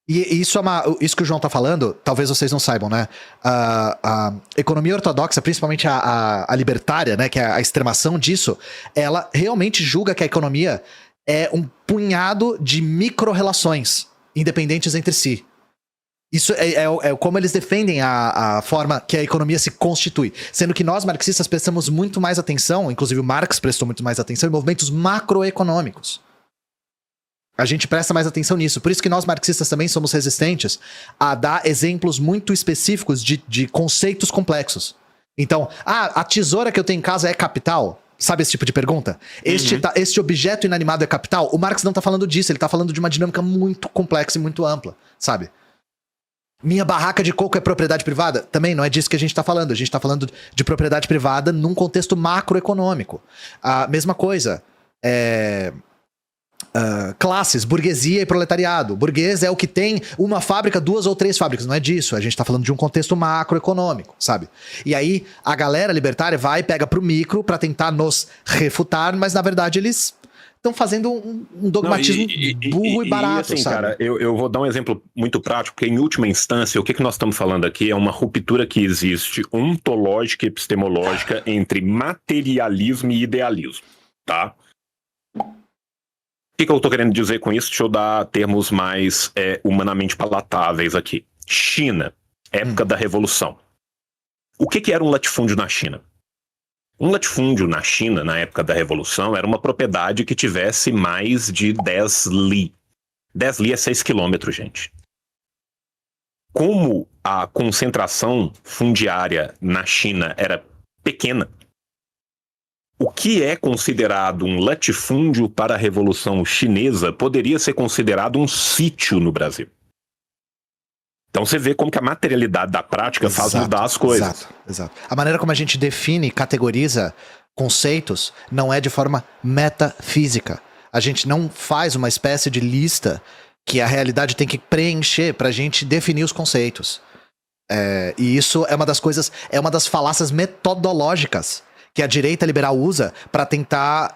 E isso isso que o João tá falando, talvez vocês não saibam, né? A economia ortodoxa, principalmente a libertária, né? Que é a extremação disso, ela realmente julga que a economia é um punhado de micro-relações independentes entre si. Isso é como eles defendem a forma que a economia se constitui. Sendo que nós, marxistas, prestamos muito mais atenção, inclusive o Marx prestou muito mais atenção em movimentos macroeconômicos. A gente presta mais atenção nisso. Por isso que nós, marxistas, também somos resistentes a dar exemplos muito específicos de conceitos complexos. Então, a tesoura que eu tenho em casa é capital? Sabe esse tipo de pergunta? Este objeto inanimado é capital? O Marx não tá falando disso, ele tá falando de uma dinâmica muito complexa e muito ampla, sabe? Minha barraca de coco é propriedade privada? Também não é disso que a gente tá falando. A gente tá falando de propriedade privada num contexto macroeconômico. A mesma coisa. Classes, burguesia e proletariado. Burguês é o que tem uma fábrica, 2 ou 3 fábricas. Não é disso. A gente tá falando de um contexto macroeconômico, sabe? E aí, a galera libertária vai e pega pro micro pra tentar nos refutar, mas na verdade eles estão fazendo um dogmatismo burro e barato, assim, sabe? Cara, eu vou dar um exemplo muito prático, porque em última instância, o que nós estamos falando aqui é uma ruptura que existe ontológica e epistemológica entre materialismo e idealismo, tá? O que eu tô querendo dizer com isso? Deixa eu dar termos mais humanamente palatáveis aqui. China, época da Revolução. O que era um latifúndio na China? Um latifúndio na China, na época da Revolução, era uma propriedade que tivesse mais de 10 li. 10 li é 6 quilômetros, gente. Como a concentração fundiária na China era pequena, o que é considerado um latifúndio para a Revolução Chinesa poderia ser considerado um sítio no Brasil. Então você vê como que a materialidade da prática faz mudar as coisas. Exato. A maneira como a gente define, categoriza conceitos não é de forma metafísica. A gente não faz uma espécie de lista que a realidade tem que preencher pra gente definir os conceitos. E isso é uma das coisas, é uma das falácias metodológicas que a direita liberal usa para tentar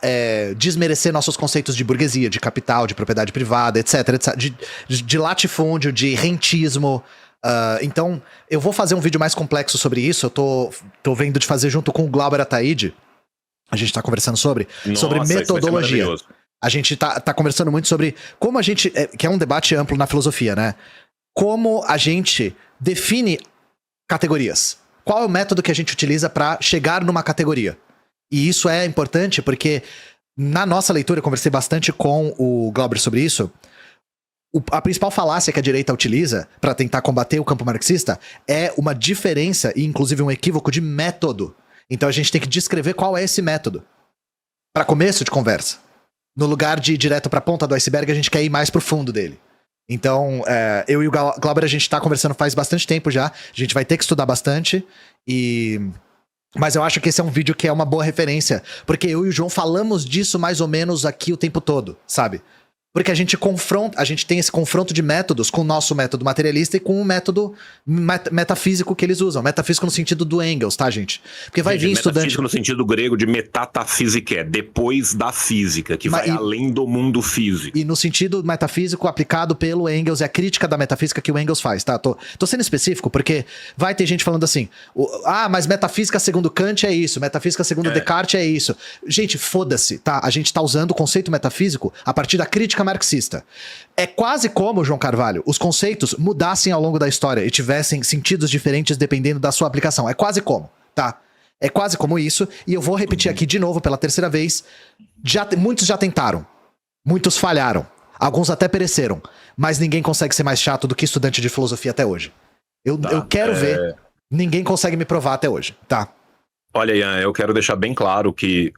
desmerecer nossos conceitos de burguesia, de capital, de propriedade privada, etc, de latifúndio, de rentismo. Então, eu vou fazer um vídeo mais complexo sobre isso. Eu tô vendo de fazer junto com o Glauber Ataíde. A gente tá conversando sobre metodologia. A gente tá conversando muito sobre como a gente... que é um debate amplo na filosofia, né? Como a gente define categorias. Qual é o método que a gente utiliza para chegar numa categoria? E isso é importante porque na nossa leitura, eu conversei bastante com o Glauber sobre isso, a principal falácia que a direita utiliza para tentar combater o campo marxista é uma diferença e inclusive um equívoco de método. Então a gente tem que descrever qual é esse método para começo de conversa. No lugar de ir direto para a ponta do iceberg, a gente quer ir mais pro fundo dele. Então, eu e o Glauber, a gente tá conversando faz bastante tempo já. A gente vai ter que estudar bastante. E Mas eu acho que esse é um vídeo que é uma boa referência, porque eu e o João falamos disso mais ou menos aqui o tempo todo, sabe? Porque a gente tem esse confronto de métodos com o nosso método materialista e com o método metafísico que eles usam. Metafísico no sentido do Engels, tá, gente? Porque vai vir estudante... Metafísico no sentido grego de metatafísica, depois da física, que vai além do mundo físico. E no sentido metafísico aplicado pelo Engels, é a crítica da metafísica que o Engels faz, tá? Tô sendo específico porque vai ter gente falando assim, mas metafísica segundo Kant é isso, metafísica segundo Descartes é isso. Gente, foda-se, tá? A gente tá usando o conceito metafísico a partir da crítica marxista. É quase como, João Carvalho, os conceitos mudassem ao longo da história e tivessem sentidos diferentes dependendo da sua aplicação. É quase como, tá? É quase como isso, e eu vou repetir aqui de novo pela terceira vez. Muitos já tentaram, muitos falharam, alguns até pereceram, mas ninguém consegue ser mais chato do que estudante de filosofia até hoje. Eu quero ver, ninguém consegue me provar até hoje, tá? Olha, Ian, eu quero deixar bem claro que,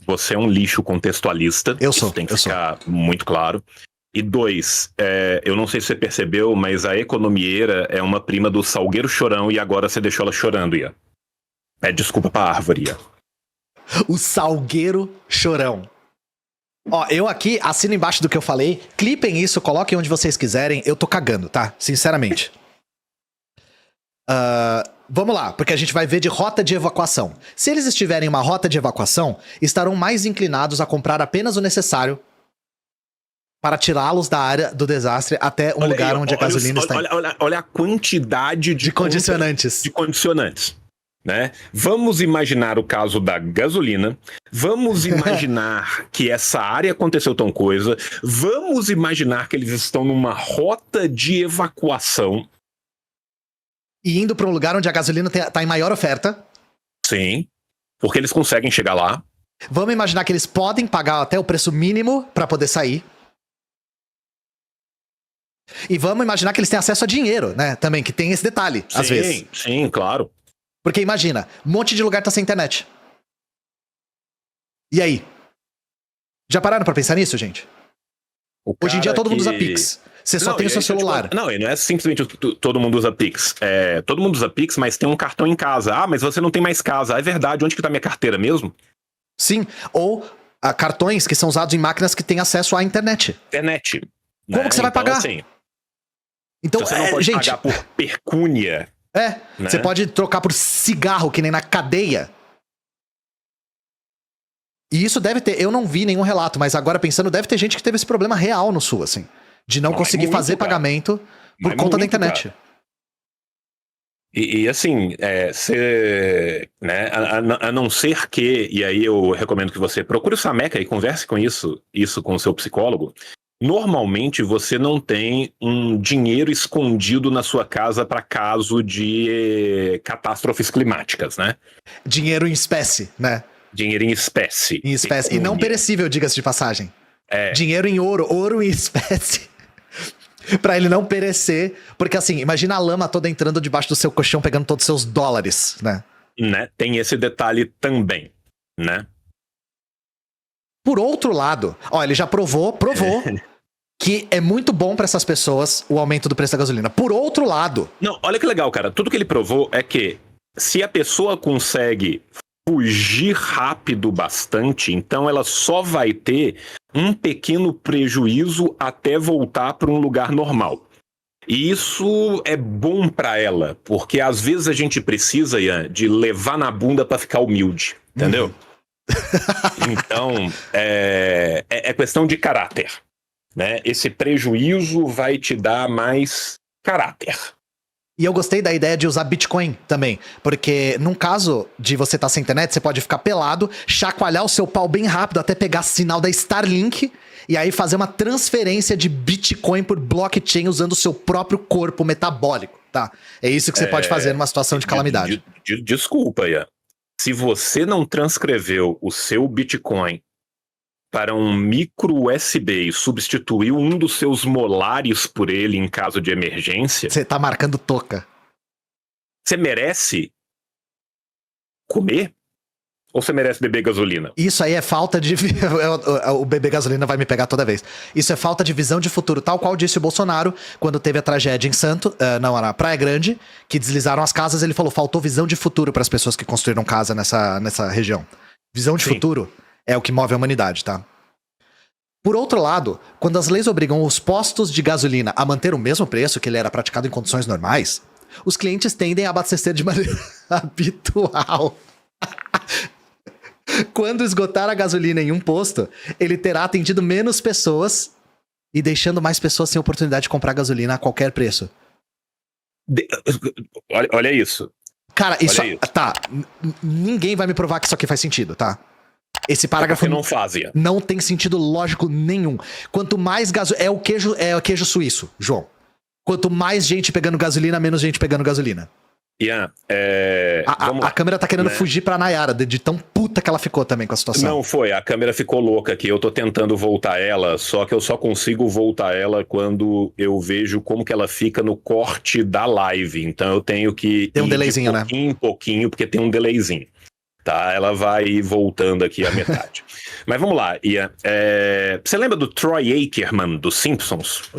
você é um lixo contextualista. Eu sou. Isso tem que ficar muito claro. E 2, eu não sei se você percebeu, mas a economieira é uma prima do Salgueiro Chorão e agora você deixou ela chorando, Ian. Desculpa pra árvore, Ian. O Salgueiro Chorão. Ó, eu aqui assino embaixo do que eu falei. Clipem isso, coloquem onde vocês quiserem. Eu tô cagando, tá? Sinceramente. Vamos lá, porque a gente vai ver de rota de evacuação. Se eles estiverem em uma rota de evacuação, estarão mais inclinados a comprar apenas o necessário para tirá-los da área do desastre até um lugar onde a gasolina está. Olha a quantidade de condicionantes. De condicionantes. Né? Vamos imaginar o caso da gasolina, vamos imaginar que essa área aconteceu tão coisa, vamos imaginar que eles estão numa rota de evacuação. E indo para um lugar onde a gasolina tá em maior oferta. Sim, porque eles conseguem chegar lá. Vamos imaginar que eles podem pagar até o preço mínimo para poder sair. E vamos imaginar que eles têm acesso a dinheiro, né? Também, que tem esse detalhe, às vezes. Sim, claro. Porque imagina, um monte de lugar tá sem internet. E aí? Já pararam pra pensar nisso, gente? Hoje em dia todo mundo usa Pix. Você só tem o seu celular. Não, e não é simplesmente todo mundo usa Pix. Todo mundo usa Pix, mas tem um cartão em casa. Ah, mas você não tem mais casa. É verdade, onde que tá minha carteira mesmo? Sim, ou cartões que são usados em máquinas que têm acesso à internet. Internet. Como que você vai pagar? Assim, então, você não pode pagar por pecúnia. Né? Você pode trocar por cigarro, que nem na cadeia. E isso deve ter, eu não vi nenhum relato, mas agora pensando, deve ter gente que teve esse problema real no Sul, assim. De não conseguir fazer pagamento por conta da internet. Cara. E assim, né, a não ser que, e aí eu recomendo que você procure o Sameca e converse com isso com o seu psicólogo. Normalmente você não tem um dinheiro escondido na sua casa para caso de catástrofes climáticas, né? Dinheiro em espécie, né? Dinheiro em espécie. Em espécie. E não perecível, diga-se de passagem. Dinheiro em ouro em espécie. Pra ele não perecer. Porque assim, imagina a lama toda entrando debaixo do seu colchão, pegando todos os seus dólares, né? Tem esse detalhe também, né? Por outro lado, ele já provou que é muito bom pra essas pessoas o aumento do preço da gasolina. Por outro lado... Não, olha que legal, cara. Tudo que ele provou é que se a pessoa consegue fugir rápido bastante, então ela só vai ter um pequeno prejuízo até voltar para um lugar normal. E isso é bom para ela, porque às vezes a gente precisa, Ian, de levar na bunda para ficar humilde, entendeu? Então, é questão de caráter, né? Esse prejuízo vai te dar mais caráter. E eu gostei da ideia de usar Bitcoin também, porque num caso de você estar sem internet, você pode ficar pelado, chacoalhar o seu pau bem rápido até pegar sinal da Starlink e aí fazer uma transferência de Bitcoin por blockchain usando o seu próprio corpo metabólico, tá? É isso que você pode fazer numa situação de calamidade. Desculpa, Ian. Se você não transcreveu o seu Bitcoin para um micro USB e substituiu um dos seus molares por ele em caso de emergência... Você tá marcando toca. Você merece comer? Ou você merece beber gasolina? Isso aí é falta de... O bebê gasolina vai me pegar toda vez. Isso é falta de visão de futuro, tal qual disse o Bolsonaro quando teve a tragédia em na Praia Grande, que deslizaram as casas. Ele falou, faltou visão de futuro para as pessoas que construíram casa nessa região. Visão de futuro é o que move a humanidade, tá? Por outro lado, quando as leis obrigam os postos de gasolina a manter o mesmo preço que ele era praticado em condições normais, os clientes tendem a abastecer de maneira habitual. Quando esgotar a gasolina em um posto, ele terá atendido menos pessoas e deixando mais pessoas sem oportunidade de comprar gasolina a qualquer preço. Olha isso. Cara, isso. Tá. Ninguém vai me provar que isso aqui faz sentido, tá? Esse parágrafo não fazia. Não tem sentido lógico nenhum. Quanto mais gasolina. É o queijo suíço, João. Quanto mais gente pegando gasolina, menos gente pegando gasolina. Ian, a câmera tá querendo fugir pra Nayara, de tão puta que ela ficou também com a situação. Não foi, a câmera ficou louca aqui. Eu tô tentando voltar ela, só que eu só consigo voltar ela quando eu vejo como que ela fica no corte da live. Então eu tenho que tem um delayzinho, de pouquinho em pouquinho, porque tem um delayzinho. Tá, ela vai voltando aqui a metade. Mas vamos lá, Ian. Você lembra do Troy Aikman dos Simpsons?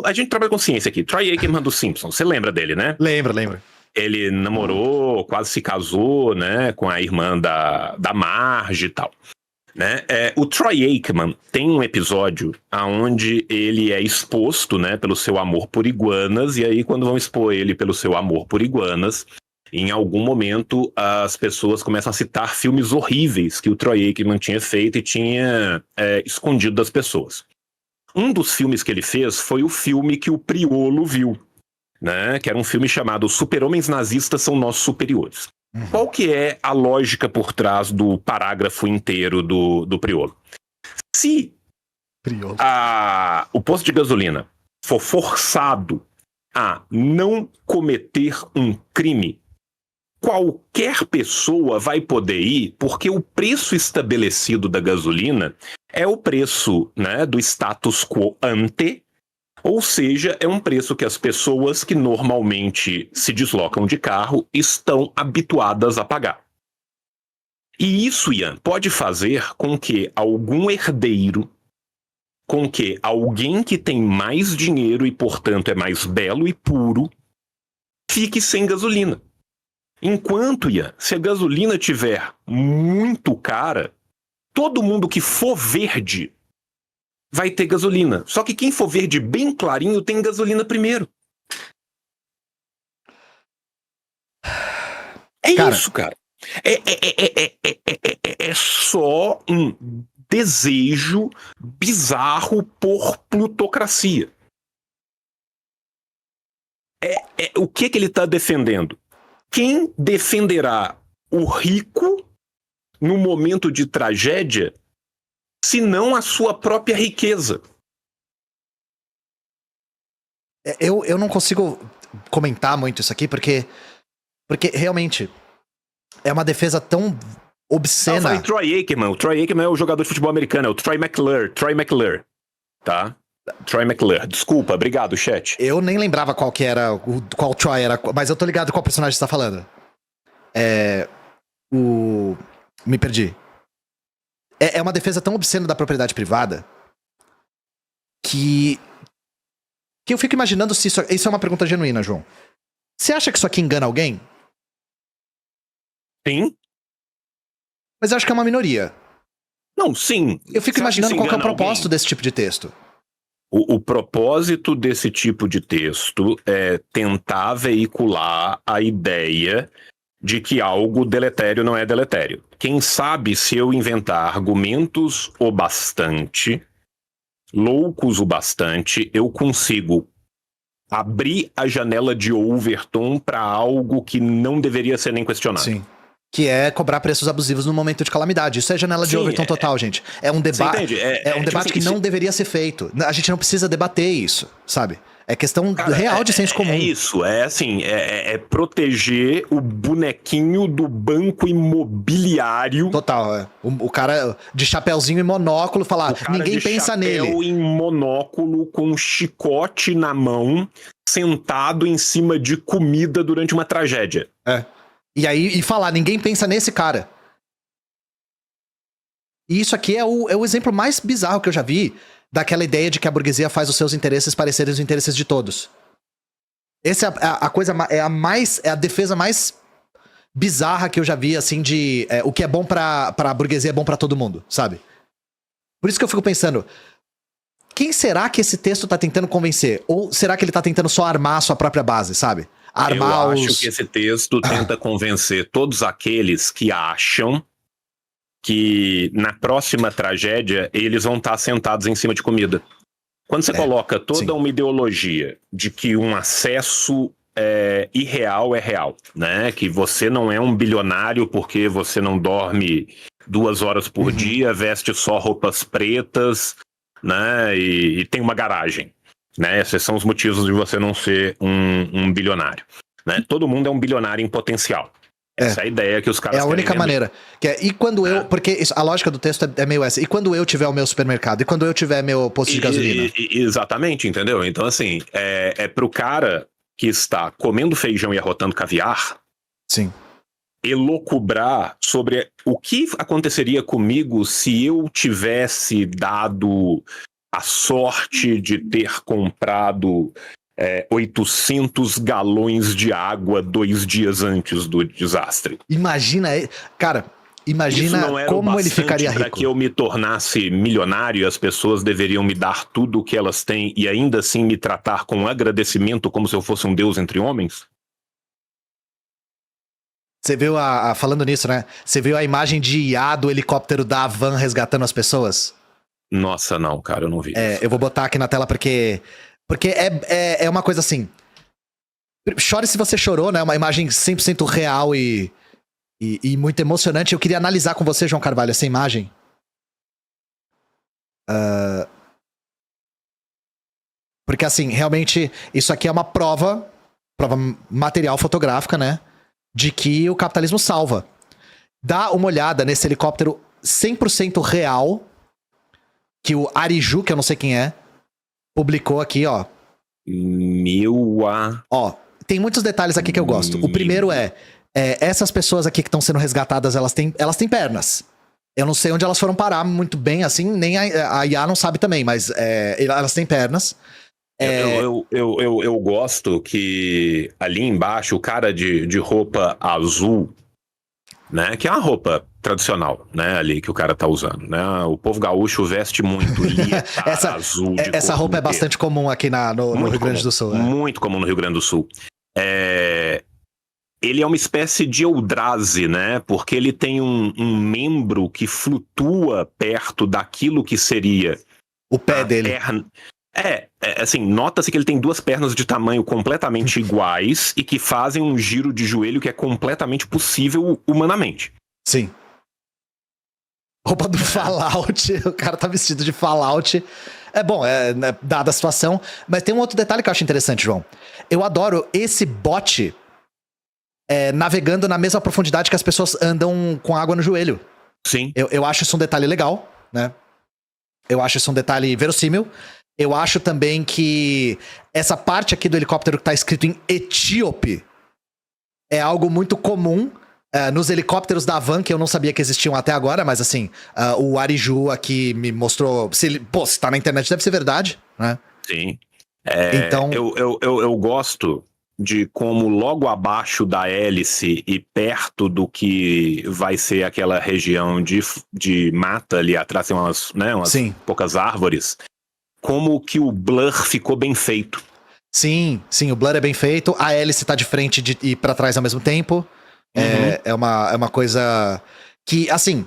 A gente trabalha com ciência aqui. Troy Aikman dos Simpsons, você lembra dele, né? Lembro. Ele namorou, quase se casou, né, com a irmã da Marge e tal. Né? O Troy Aikman tem um episódio onde ele é exposto, né, pelo seu amor por iguanas, e aí quando vão expor ele pelo seu amor por iguanas, em algum momento as pessoas começam a citar filmes horríveis que o Troy Aikman tinha feito e tinha escondido das pessoas. Um dos filmes que ele fez foi o filme que o Priolo viu, né, que era um filme chamado Super-Homens Nazistas São Nossos Superiores. Qual que é a lógica por trás do parágrafo inteiro do Priolo? Se o posto de gasolina for forçado a não cometer um crime, qualquer pessoa vai poder ir, porque o preço estabelecido da gasolina é o preço, né, do status quo ante. Ou seja, é um preço que as pessoas que normalmente se deslocam de carro estão habituadas a pagar. E isso, Ian, pode fazer com que algum herdeiro, com que alguém que tem mais dinheiro e, portanto, é mais belo e puro, fique sem gasolina. Enquanto, Ian, se a gasolina tiver muito cara, todo mundo que for verde vai ter gasolina. Só que quem for verde bem clarinho tem gasolina primeiro. Isso, cara. É só um desejo bizarro por plutocracia. O que ele está defendendo? Quem defenderá o rico no momento de tragédia, se não a sua própria riqueza? Eu não consigo comentar muito isso aqui, porque realmente é uma defesa tão obscena. Eu falei Troy Aikman. O Troy Aikman é o jogador de futebol americano, é o Troy McClure, tá? Troy McClure. Desculpa, obrigado, chat. Eu nem lembrava qual Troy era, mas eu tô ligado qual personagem você tá falando. Me perdi. É uma defesa tão obscena da propriedade privada que eu fico imaginando se isso é uma pergunta genuína, João. Você acha que isso aqui engana alguém? Sim. Mas eu acho que é uma minoria. Não, sim. Eu fico imaginando qual que é o propósito desse tipo de texto. O propósito desse tipo de texto é tentar veicular a ideia de que algo deletério não é deletério. Quem sabe se eu inventar argumentos o bastante, loucos o bastante, eu consigo abrir a janela de Overton para algo que não deveria ser nem questionado. Sim. Que é cobrar preços abusivos no momento de calamidade. Isso é janela de Overton total, gente. É um debate. É um debate que não deveria ser feito. A gente não precisa debater isso, sabe? É questão real de senso comum. É isso, é proteger o bonequinho do banco imobiliário. Total, o cara de chapéuzinho e monóculo falar, ninguém pensa nele. Chapéu em monóculo com um chicote na mão, sentado em cima de comida durante uma tragédia. E aí, falar, ninguém pensa nesse cara. E isso aqui é o exemplo mais bizarro que eu já vi daquela ideia de que a burguesia faz os seus interesses parecerem os interesses de todos. Essa é a coisa, é a defesa mais bizarra que eu já vi, assim, de o que é bom pra burguesia é bom pra todo mundo, sabe? Por isso que eu fico pensando, quem será que esse texto tá tentando convencer? Ou será que ele tá tentando só armar a sua própria base, sabe? Armar Eu acho que esse texto tenta convencer todos aqueles que acham que na próxima tragédia eles vão estar sentados em cima de comida. Quando você coloca toda uma ideologia de que um acesso irreal é real, né? Que você não é um bilionário porque você não dorme 2 horas por dia, veste só roupas pretas, né? E tem uma garagem, né? Esses são os motivos de você não ser um bilionário, né? Todo mundo é um bilionário em potencial. Essa é a ideia que os caras querem. É a única maneira. E quando eu... Porque a lógica do texto é meio essa. E quando eu tiver o meu supermercado? E quando eu tiver meu posto de gasolina? Exatamente, entendeu? Então, assim, é pro cara que está comendo feijão e arrotando caviar... Sim. Elocubrar sobre o que aconteceria comigo se eu tivesse dado a sorte de ter comprado 800 galões de água 2 dias antes do desastre. Imagina, cara, como ele ficaria rico. Para que eu me tornasse milionário e as pessoas deveriam me dar tudo o que elas têm e ainda assim me tratar com agradecimento como se eu fosse um deus entre homens? Você viu falando nisso, né? Você viu a imagem de IA do helicóptero da Van resgatando as pessoas? Nossa, não, cara, eu não vi isso. Eu vou botar aqui na tela porque é uma coisa assim. Chore se você chorou, né? Uma imagem 100% real e muito emocionante. Eu queria analisar com você, João Carvalho, essa imagem. Porque, assim, realmente, isso aqui é uma prova material fotográfica, né? De que o capitalismo salva. Dá uma olhada nesse helicóptero 100% real que o Ariju, que eu não sei quem é, publicou aqui, ó. Ó, tem muitos detalhes aqui que eu gosto. O primeiro essas pessoas aqui que estão sendo resgatadas, elas têm pernas. Eu não sei onde elas foram parar muito bem, assim, nem a IA não sabe também, mas elas têm pernas. Eu gosto que ali embaixo o cara de roupa azul, né, que é uma roupa tradicional, né, ali que o cara tá usando, né, o povo gaúcho veste muito azul de essa roupa é bastante comum aqui no Rio Grande do Sul. Muito comum no Rio Grande do Sul. Ele é uma espécie de Eldrazi, né, porque ele tem um membro que flutua perto daquilo que seria o pé dele. Assim, nota-se que ele tem 2 pernas de tamanho completamente iguais e que fazem um giro de joelho que é completamente possível humanamente. Sim. Roupa do Fallout, o cara tá vestido de Fallout. Dada a situação. Mas tem um outro detalhe que eu acho interessante, João. Eu adoro esse bot navegando na mesma profundidade que as pessoas andam com água no joelho. Sim. Eu acho isso um detalhe legal, né? Eu acho isso um detalhe verossímil. Eu acho também que essa parte aqui do helicóptero que tá escrito em etíope é algo muito comum nos helicópteros da Van, que eu não sabia que existiam até agora, mas assim, o Ariju aqui me mostrou... Se tá na internet, deve ser verdade, né? Sim. Então... Eu gosto de como logo abaixo da hélice e perto do que vai ser aquela região de mata ali atrás, tem umas poucas árvores, como que o blur ficou bem feito. Sim, o blur é bem feito, a hélice tá de frente e pra trás ao mesmo tempo. É uma coisa que, assim,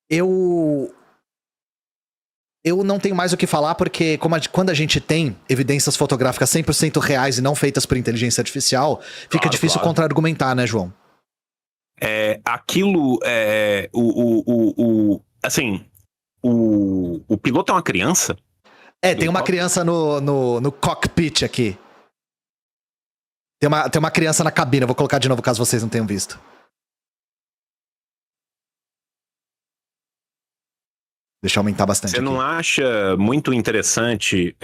eu não tenho mais o que falar, porque quando a gente tem evidências fotográficas 100% reais e não feitas por inteligência artificial, fica difícil contra-argumentar, né, João? Assim, o piloto é uma criança? Tem uma criança no cockpit aqui. Tem uma criança na cabine, eu vou colocar de novo caso vocês não tenham visto. Deixa eu aumentar bastante. Você não acha muito interessante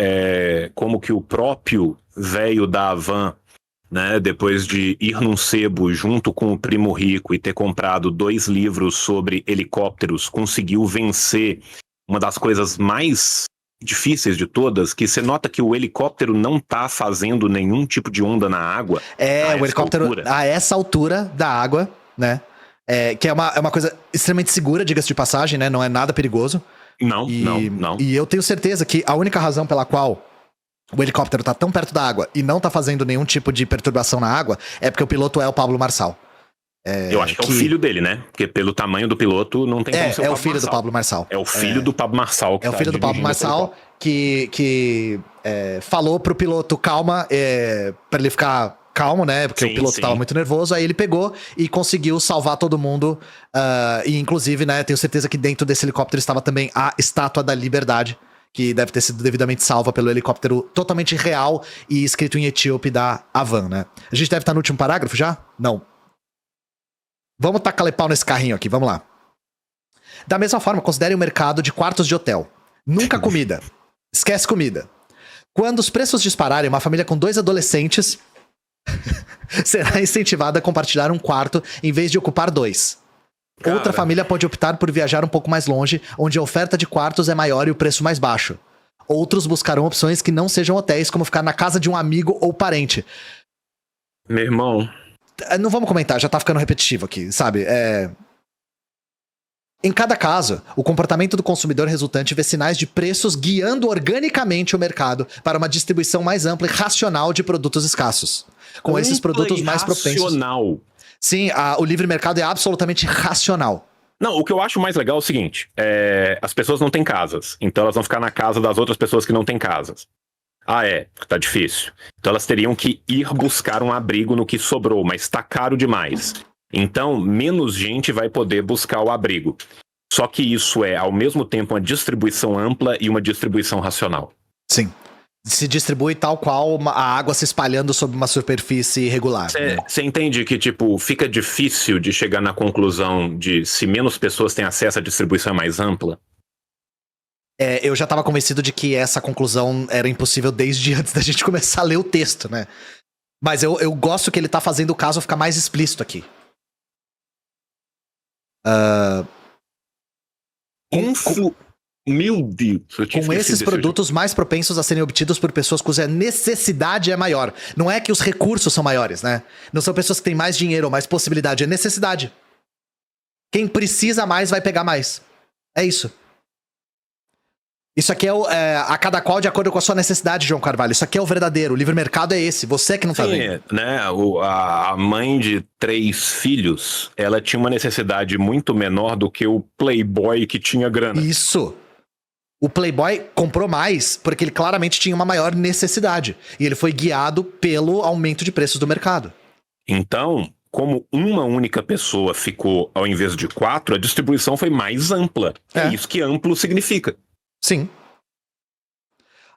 como que o próprio velho da Van né, depois de ir num sebo junto com o primo rico e ter comprado 2 livros sobre helicópteros, conseguiu vencer uma das coisas mais difíceis de todas, que você nota que o helicóptero não tá fazendo nenhum tipo de onda na água. O helicóptero a essa altura da água, né? Que é uma coisa extremamente segura, diga-se de passagem, né? Não é nada perigoso. Não. E eu tenho certeza que a única razão pela qual o helicóptero tá tão perto da água e não tá fazendo nenhum tipo de perturbação na água é porque o piloto é o Pablo Marçal. Eu acho que é o filho dele, né? Porque pelo tamanho do piloto não tem como ser o Pablo o filho Marçal. do Pablo Marçal. É o filho do Pablo Marçal. É o filho do Pablo Marçal que falou pro piloto calma, pra ele ficar calmo, né? Porque o piloto tava muito nervoso. Aí ele pegou e conseguiu salvar todo mundo. E inclusive, né, tenho certeza que dentro desse helicóptero estava também a Estátua da Liberdade, que deve ter sido devidamente salva pelo helicóptero totalmente real e escrito em etíope da Havan, né? A gente deve estar no último parágrafo já? Não. Vamos tacar pau nesse carrinho aqui, vamos lá. Da mesma forma, considere o mercado de quartos de hotel. Nunca comida. Esquece comida. Quando os preços dispararem, uma família com 2 adolescentes será incentivada a compartilhar um quarto em vez de ocupar 2. Cara. Outra família pode optar por viajar um pouco mais longe, onde a oferta de quartos é maior e o preço mais baixo. Outros buscarão opções que não sejam hotéis, como ficar na casa de um amigo ou parente. Meu irmão... Não vamos comentar, já tá ficando repetitivo aqui, sabe? Em cada caso, o comportamento do consumidor resultante vê sinais de preços guiando organicamente o mercado para uma distribuição mais ampla e racional de produtos escassos. Com esses produtos mais propensos... Racional. Sim, o livre mercado é absolutamente racional. Não, o que eu acho mais legal é o seguinte, as pessoas não têm casas, então elas vão ficar na casa das outras pessoas que não têm casas. Tá difícil. Então elas teriam que ir buscar um abrigo no que sobrou, mas tá caro demais. Então, menos gente vai poder buscar o abrigo. Só que isso é, ao mesmo tempo, uma distribuição ampla e uma distribuição racional. Sim. Se distribui tal qual a água se espalhando sobre uma superfície irregular. Você entende que, tipo, fica difícil de chegar na conclusão de se menos pessoas têm acesso à distribuição mais ampla? Eu já tava convencido de que essa conclusão era impossível desde antes da gente começar a ler o texto, né? Mas eu gosto que ele tá fazendo o caso ficar mais explícito aqui. Meu Deus. Com esses produtos mais propensos a serem obtidos por pessoas cuja necessidade é maior. Não é que os recursos são maiores, né? Não são pessoas que têm mais dinheiro ou mais possibilidade, é necessidade. Quem precisa mais vai pegar mais. É isso. Isso aqui a cada qual de acordo com a sua necessidade, João Carvalho. Isso aqui é o verdadeiro. O livre mercado é esse. Você que não tá vendo. Né? A mãe de 3 filhos, ela tinha uma necessidade muito menor do que o playboy que tinha grana. Isso. O playboy comprou mais porque ele claramente tinha uma maior necessidade. E ele foi guiado pelo aumento de preços do mercado. Então, como uma única pessoa ficou ao invés de 4, a distribuição foi mais ampla. É isso que amplo significa. Sim.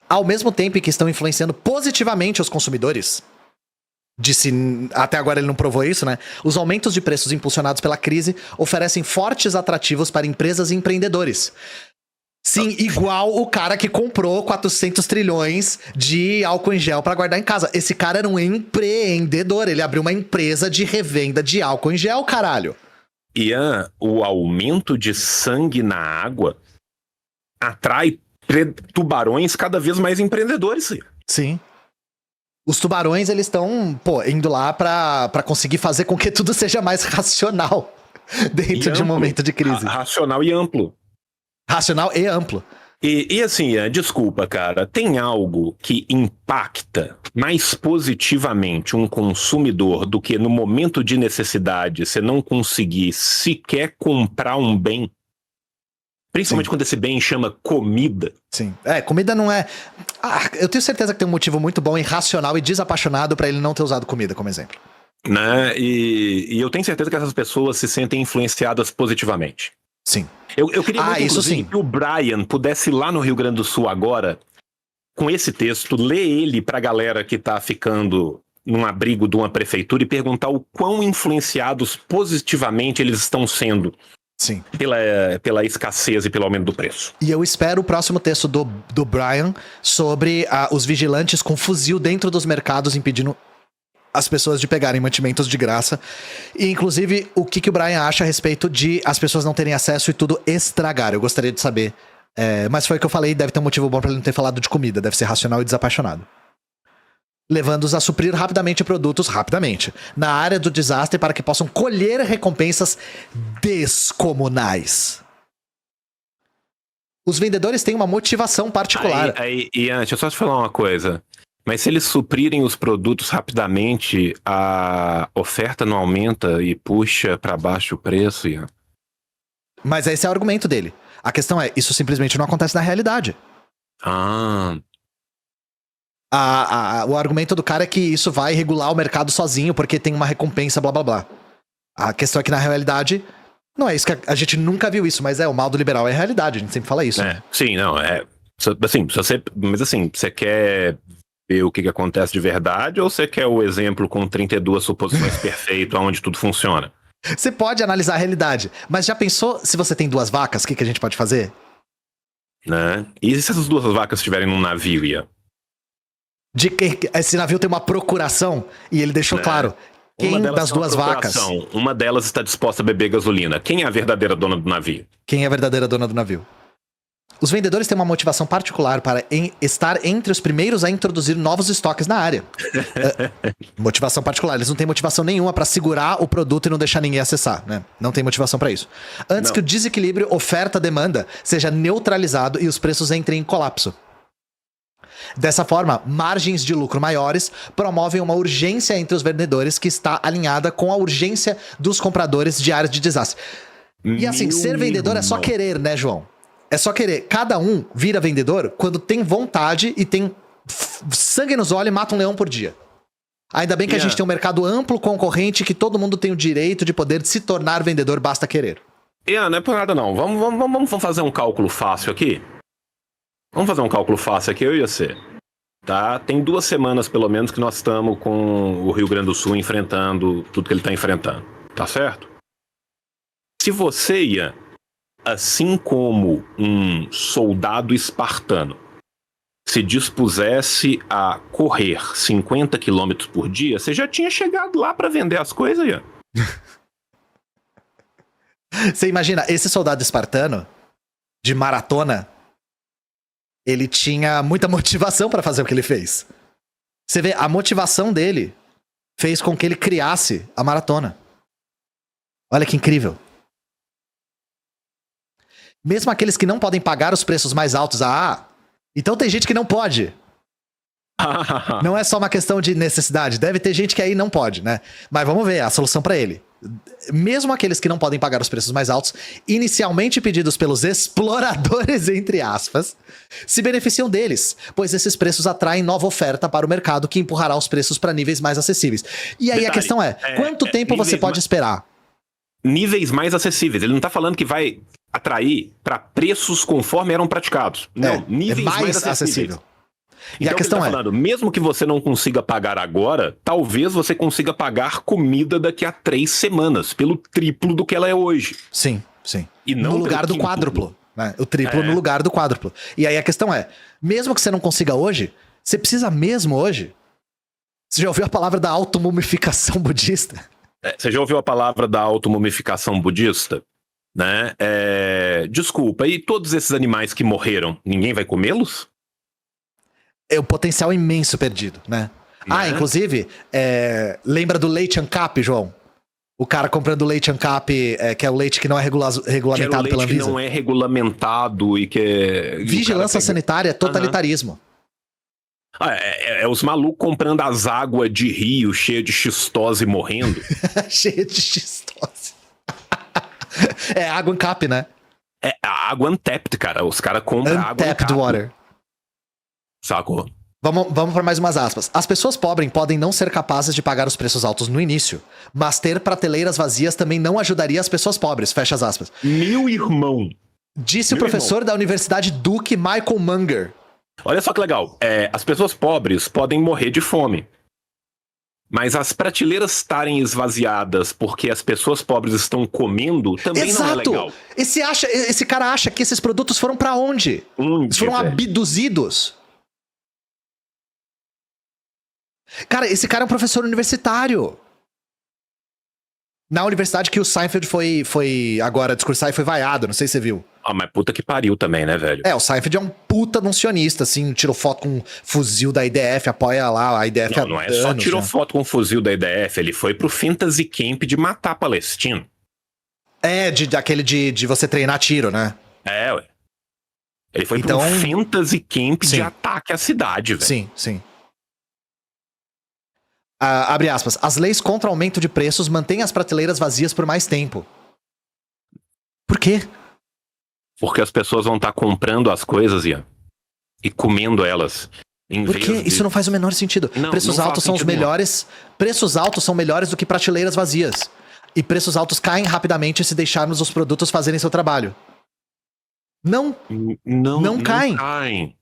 Ao mesmo tempo em que estão influenciando positivamente os consumidores, até agora ele não provou isso, né? Os aumentos de preços impulsionados pela crise oferecem fortes atrativos para empresas e empreendedores. Sim, igual o cara que comprou 400 trilhões de álcool em gel para guardar em casa. Esse cara era um empreendedor, ele abriu uma empresa de revenda de álcool em gel, caralho. Ian, o aumento de sangue na água atrai tubarões cada vez mais empreendedores. Sim. Os tubarões, eles estão, indo lá pra conseguir fazer com que tudo seja mais racional dentro de um momento de crise. Racional e amplo. Racional e amplo. E assim, desculpa, cara, tem algo que impacta mais positivamente um consumidor do que no momento de necessidade você não conseguir sequer comprar um bem? Principalmente quando esse bem chama comida. Sim. Comida não é... eu tenho certeza que tem um motivo muito bom, irracional e desapaixonado pra ele não ter usado comida como exemplo. Né? E eu tenho certeza que essas pessoas se sentem influenciadas positivamente. Sim. Eu queria muito, isso sim, que o Brian pudesse ir lá no Rio Grande do Sul agora, com esse texto, ler ele pra galera que tá ficando num abrigo de uma prefeitura e perguntar o quão influenciados positivamente eles estão sendo. Sim. Pela escassez e pelo aumento do preço. E eu espero o próximo texto do Brian sobre os vigilantes com fuzil dentro dos mercados impedindo as pessoas de pegarem mantimentos de graça. E, inclusive, o que o Brian acha a respeito de as pessoas não terem acesso e tudo estragar. Eu gostaria de saber. Mas foi o que eu falei, deve ter um motivo bom pra ele não ter falado de comida. Deve ser racional e desapaixonado. Levando-os a suprir rapidamente produtos, na área do desastre para que possam colher recompensas descomunais. Os vendedores têm uma motivação particular. Ian, deixa eu só te falar uma coisa. Mas se eles suprirem os produtos rapidamente, a oferta não aumenta e puxa para baixo o preço, Ian? Mas esse é o argumento dele. A questão é, isso simplesmente não acontece na realidade. O argumento do cara é que isso vai regular o mercado sozinho porque tem uma recompensa, blá blá blá. A questão é que na realidade, não é isso que a gente nunca viu isso, mas o mal do liberal é a realidade, a gente sempre fala isso. Sim, não, assim, mas assim, você quer ver o que acontece de verdade ou você quer o exemplo com 32 suposições perfeito onde tudo funciona? Você pode analisar a realidade, mas já pensou se você tem 2 vacas, o que a gente pode fazer? Né? E se essas 2 vacas estiverem num navio, Ian? De que esse navio tem uma procuração e ele deixou claro, quem das 2 vacas... Uma delas está disposta a beber gasolina. Quem é a verdadeira dona do navio? Quem é a verdadeira dona do navio? Os vendedores têm uma motivação particular para estar entre os primeiros a introduzir novos estoques na área. Motivação particular. Eles não têm motivação nenhuma para segurar o produto e não deixar ninguém acessar, né? Não tem motivação para isso. Antes que o desequilíbrio oferta-demanda seja neutralizado e os preços entrem em colapso. Dessa forma, margens de lucro maiores promovem uma urgência entre os vendedores que está alinhada com a urgência dos compradores de áreas de desastre. E assim, ser vendedor é só querer, né, João? É só querer. Cada um vira vendedor quando tem vontade e tem sangue nos olhos e mata um leão por dia. Ainda bem que a gente tem um mercado amplo, concorrente, que todo mundo tem o direito de poder se tornar vendedor, basta querer. Não é por nada não. Vamos fazer um cálculo fácil aqui? Vamos fazer um cálculo fácil aqui, eu e você. Tá? Tem 2 semanas, pelo menos, que nós estamos com o Rio Grande do Sul enfrentando tudo que ele está enfrentando. Tá certo? Se você, Ian, assim como um soldado espartano, se dispusesse a correr 50 km por dia, você já tinha chegado lá para vender as coisas, Ian. Você imagina, esse soldado espartano, de maratona, ele tinha muita motivação para fazer o que ele fez. Você vê, a motivação dele fez com que ele criasse a maratona. Olha que incrível. Mesmo aqueles que não podem pagar os preços mais altos, então tem gente que não pode. Não é só uma questão de necessidade, deve ter gente que aí não pode, né? Mas vamos ver a solução para ele. Mesmo aqueles que não podem pagar os preços mais altos, inicialmente pedidos pelos exploradores, entre aspas, se beneficiam deles, pois esses preços atraem nova oferta para o mercado que empurrará os preços para níveis mais acessíveis. E aí a questão é, quanto tempo você pode esperar? Níveis mais acessíveis. Ele não tá falando que vai atrair para preços conforme eram praticados. Não, níveis mais acessíveis. E então, a questão falando, mesmo que você não consiga pagar agora, talvez você consiga pagar comida daqui a 3 semanas, pelo triplo do que ela é hoje. Sim, sim. E não no lugar do quádruplo. Né? O triplo no lugar do quádruplo. E aí a questão é, mesmo que você não consiga hoje, você precisa mesmo hoje? Você já ouviu a palavra da automumificação budista? Você já ouviu a palavra da automumificação budista? Né? Desculpa, e todos esses animais que morreram, ninguém vai comê-los? É o potencial imenso perdido, né? Inclusive, lembra do leite ANCAP, João? O cara comprando leite ANCAP, que é o leite que não é regulamentado pela Anvisa. Que não é regulamentado e que é... Vigilância sanitária, totalitarismo. Os malucos comprando as águas de rio cheias de xistose e morrendo. Cheia de xistose. Água ANCAP, né? A água untapped, cara. Os caras compram água untapped water. Sacou? Vamos para mais umas aspas. As pessoas pobres podem não ser capazes de pagar os preços altos no início, mas ter prateleiras vazias também não ajudaria as pessoas pobres. Fecha as aspas. Meu irmão. Disse o professor da Universidade Duke, Michael Munger. Olha só que legal. As pessoas pobres podem morrer de fome. Mas as prateleiras estarem esvaziadas porque as pessoas pobres estão comendo também não é legal. Esse cara acha que esses produtos foram para onde? Eles foram abduzidos. Cara, esse cara é um professor universitário. Na universidade que o Seinfeld foi agora discursar e foi vaiado, não sei se você viu. Ah, mas puta que pariu também, né, velho? O Seinfeld é um puta anuncianista, assim, tirou foto com um fuzil da IDF, apoia lá a IDF Não, não é só tirou já. foto com um fuzil da IDF, ele foi pro Fantasy Camp de matar palestino. Daquele de você treinar tiro, né? Ué. Ele foi Então, pro Fantasy Camp sim. de ataque à cidade, velho. Sim, sim. Abre aspas. As leis contra aumento de preços mantêm as prateleiras vazias por mais tempo. Por quê? Porque as pessoas vão estar comprando as coisas, Ian, e comendo elas. Porque isso não faz o menor sentido. Não, Preços não altos faz são os sentido nenhum. melhores. Preços altos são melhores do que prateleiras vazias. E preços altos caem rapidamente se deixarmos os produtos fazerem seu trabalho. Não caem.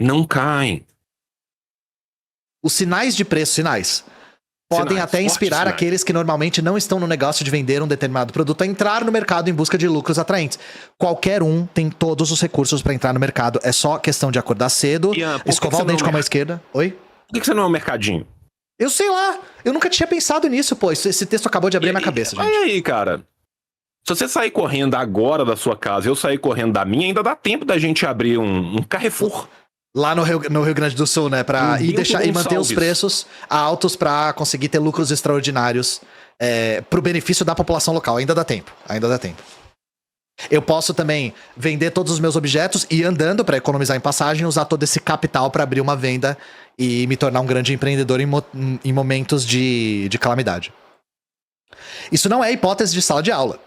Não caem. Os sinais de preço, podem até inspirar sinais. aqueles que normalmente não estão no negócio de vender um determinado produto a entrar no mercado em busca de lucros atraentes. Qualquer um tem todos os recursos para entrar no mercado. É só questão de acordar cedo, Ian, por escovar que o dente você com a não mão esquerda. Oi? Por que você não é um mercadinho? Eu sei lá. Eu nunca tinha pensado nisso, pô. Esse texto acabou de abrir minha cabeça, gente. Olha aí, cara. Se você sair correndo agora da sua casa e eu sair correndo da minha, ainda dá tempo da gente abrir um Carrefour. Lá no Rio Grande do Sul, né? E manter os Gonçalves. preços altos pra conseguir ter lucros extraordinários pro benefício da população local. Ainda dá tempo. Eu posso também vender todos os meus objetos e ir andando pra economizar em passagem, usar todo esse capital pra abrir uma venda e me tornar um grande empreendedor em momentos de calamidade. Isso não é hipótese de sala de aula.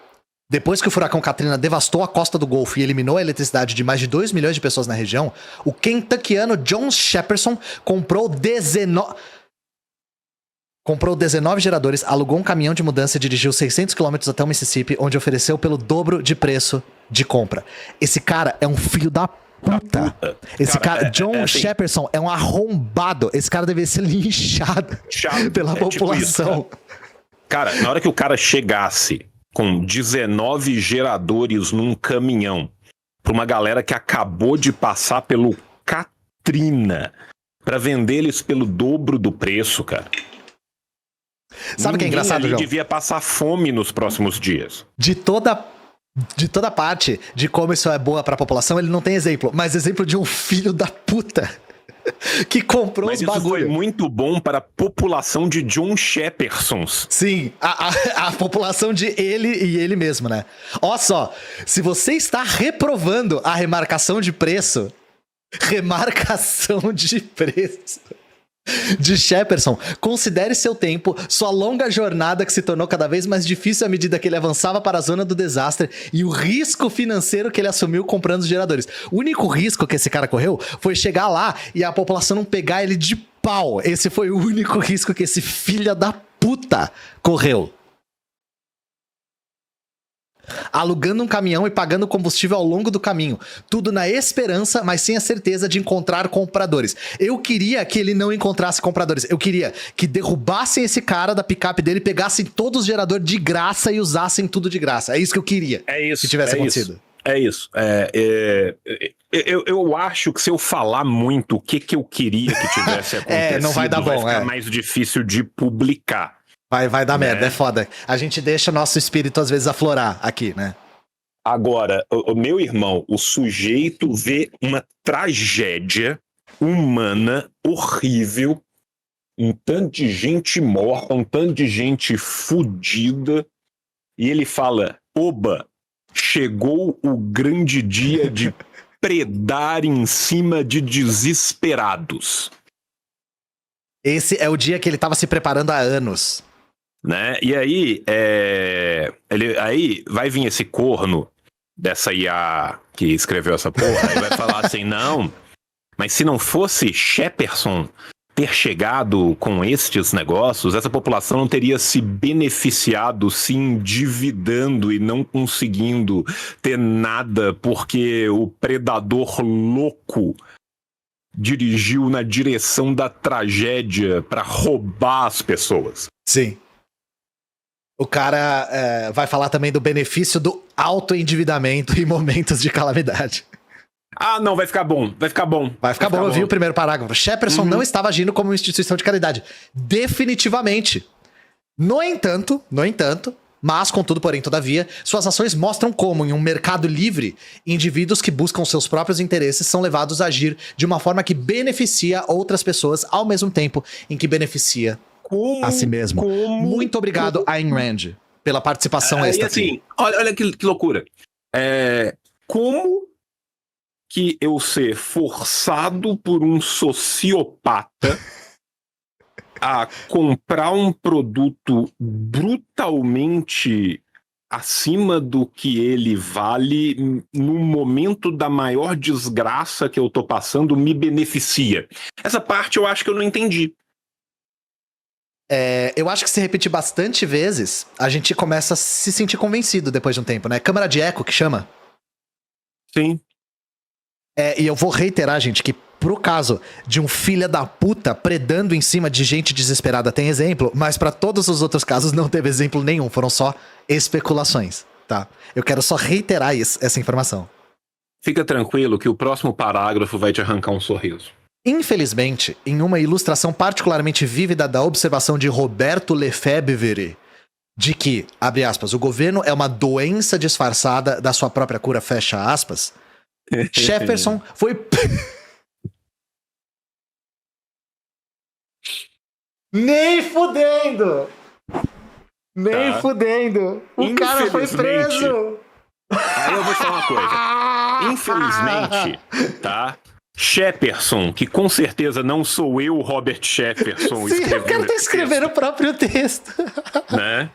Depois que o furacão Katrina devastou a costa do Golfo e eliminou a eletricidade de mais de 2 milhões de pessoas na região, o kentuckiano John Shepperson comprou 19 geradores, alugou um caminhão de mudança e dirigiu 600 km até o Mississippi, onde ofereceu pelo dobro de preço de compra. Esse cara é um filho da puta. Esse cara, John Shepperson, é um arrombado. Esse cara deveria ser linchado pela população. Tipo isso, cara, na hora que o cara chegasse com 19 geradores num caminhão pra uma galera que acabou de passar pelo Katrina pra vender eles pelo dobro do preço, cara. Sabe o que é engraçado, João? Devia passar fome nos próximos dias. De toda parte de como isso é boa pra população, ele não tem exemplo. Mas exemplo de um filho da puta que comprou Mas os isso bagulho. foi muito bom para a população de John Sheppersons. Sim, a população de ele e ele mesmo, né? Ó só, se você está reprovando a remarcação de preço de Shepperson, considere seu tempo, sua longa jornada que se tornou cada vez mais difícil à medida que ele avançava para a zona do desastre e o risco financeiro que ele assumiu comprando os geradores. O único risco que esse cara correu foi chegar lá e a população não pegar ele de pau. Esse foi o único risco que esse filho da puta correu. Alugando um caminhão e pagando combustível ao longo do caminho. Tudo na esperança, mas sem a certeza de encontrar compradores. Eu queria que ele não encontrasse compradores. Eu queria que derrubassem esse cara da picape dele, pegassem todos os geradores de graça e usassem tudo de graça. É isso que eu queria que tivesse acontecido. É isso. Eu acho que se eu falar muito o que eu queria que tivesse acontecido, não vai dar bom, ficar mais difícil de publicar. Vai dar merda, é foda. A gente deixa o nosso espírito às vezes aflorar aqui, né? Agora, o meu irmão, o sujeito vê uma tragédia humana horrível, um tanto de gente morta, um tanto de gente fudida, e ele fala: oba, chegou o grande dia de predar em cima de desesperados. Esse é o dia que ele tava se preparando há anos. Né? E aí, aí vai vir esse corno dessa IA que escreveu essa porra e vai falar assim: não, mas se não fosse Shepperson ter chegado com estes negócios, essa população não teria se beneficiado, se endividando e não conseguindo ter nada porque o predador louco dirigiu na direção da tragédia para roubar as pessoas. Sim. O cara vai falar também do benefício do autoendividamento em momentos de calamidade. Ah, não, vai ficar bom, vai ficar bom. Vai ficar bom, eu vi o primeiro parágrafo. Shepperson não estava agindo como uma instituição de caridade. Definitivamente. No entanto, mas contudo, porém, todavia, suas ações mostram como, em um mercado livre, indivíduos que buscam seus próprios interesses são levados a agir de uma forma que beneficia outras pessoas ao mesmo tempo em que beneficia a si mesmo. Muito obrigado, Ayn Rand, pela participação extra. E assim, olha que loucura. Como que eu ser forçado por um sociopata a comprar um produto brutalmente acima do que ele vale no momento da maior desgraça que eu tô passando me beneficia? Essa parte eu acho que eu não entendi. Eu acho que se repetir bastante vezes, a gente começa a se sentir convencido depois de um tempo, né? Câmara de eco que chama? Sim. E eu vou reiterar, gente, que pro caso de um filho da puta predando em cima de gente desesperada tem exemplo, mas pra todos os outros casos não teve exemplo nenhum, foram só especulações, tá? Eu quero só reiterar essa informação. Fica tranquilo que o próximo parágrafo vai te arrancar um sorriso. Infelizmente, em uma ilustração particularmente vívida da observação de Roberto Lefebvre, de que, abre aspas, o governo é uma doença disfarçada da sua própria cura, fecha aspas, Shepperson foi... Nem fudendo! Nem fudendo! O cara foi preso! Aí eu vou te falar uma coisa. Infelizmente, tá? Shepperson, que com certeza não sou eu, Robert Shepperson, Sim, escrevendo eu quero estar escrevendo o próprio texto. Né?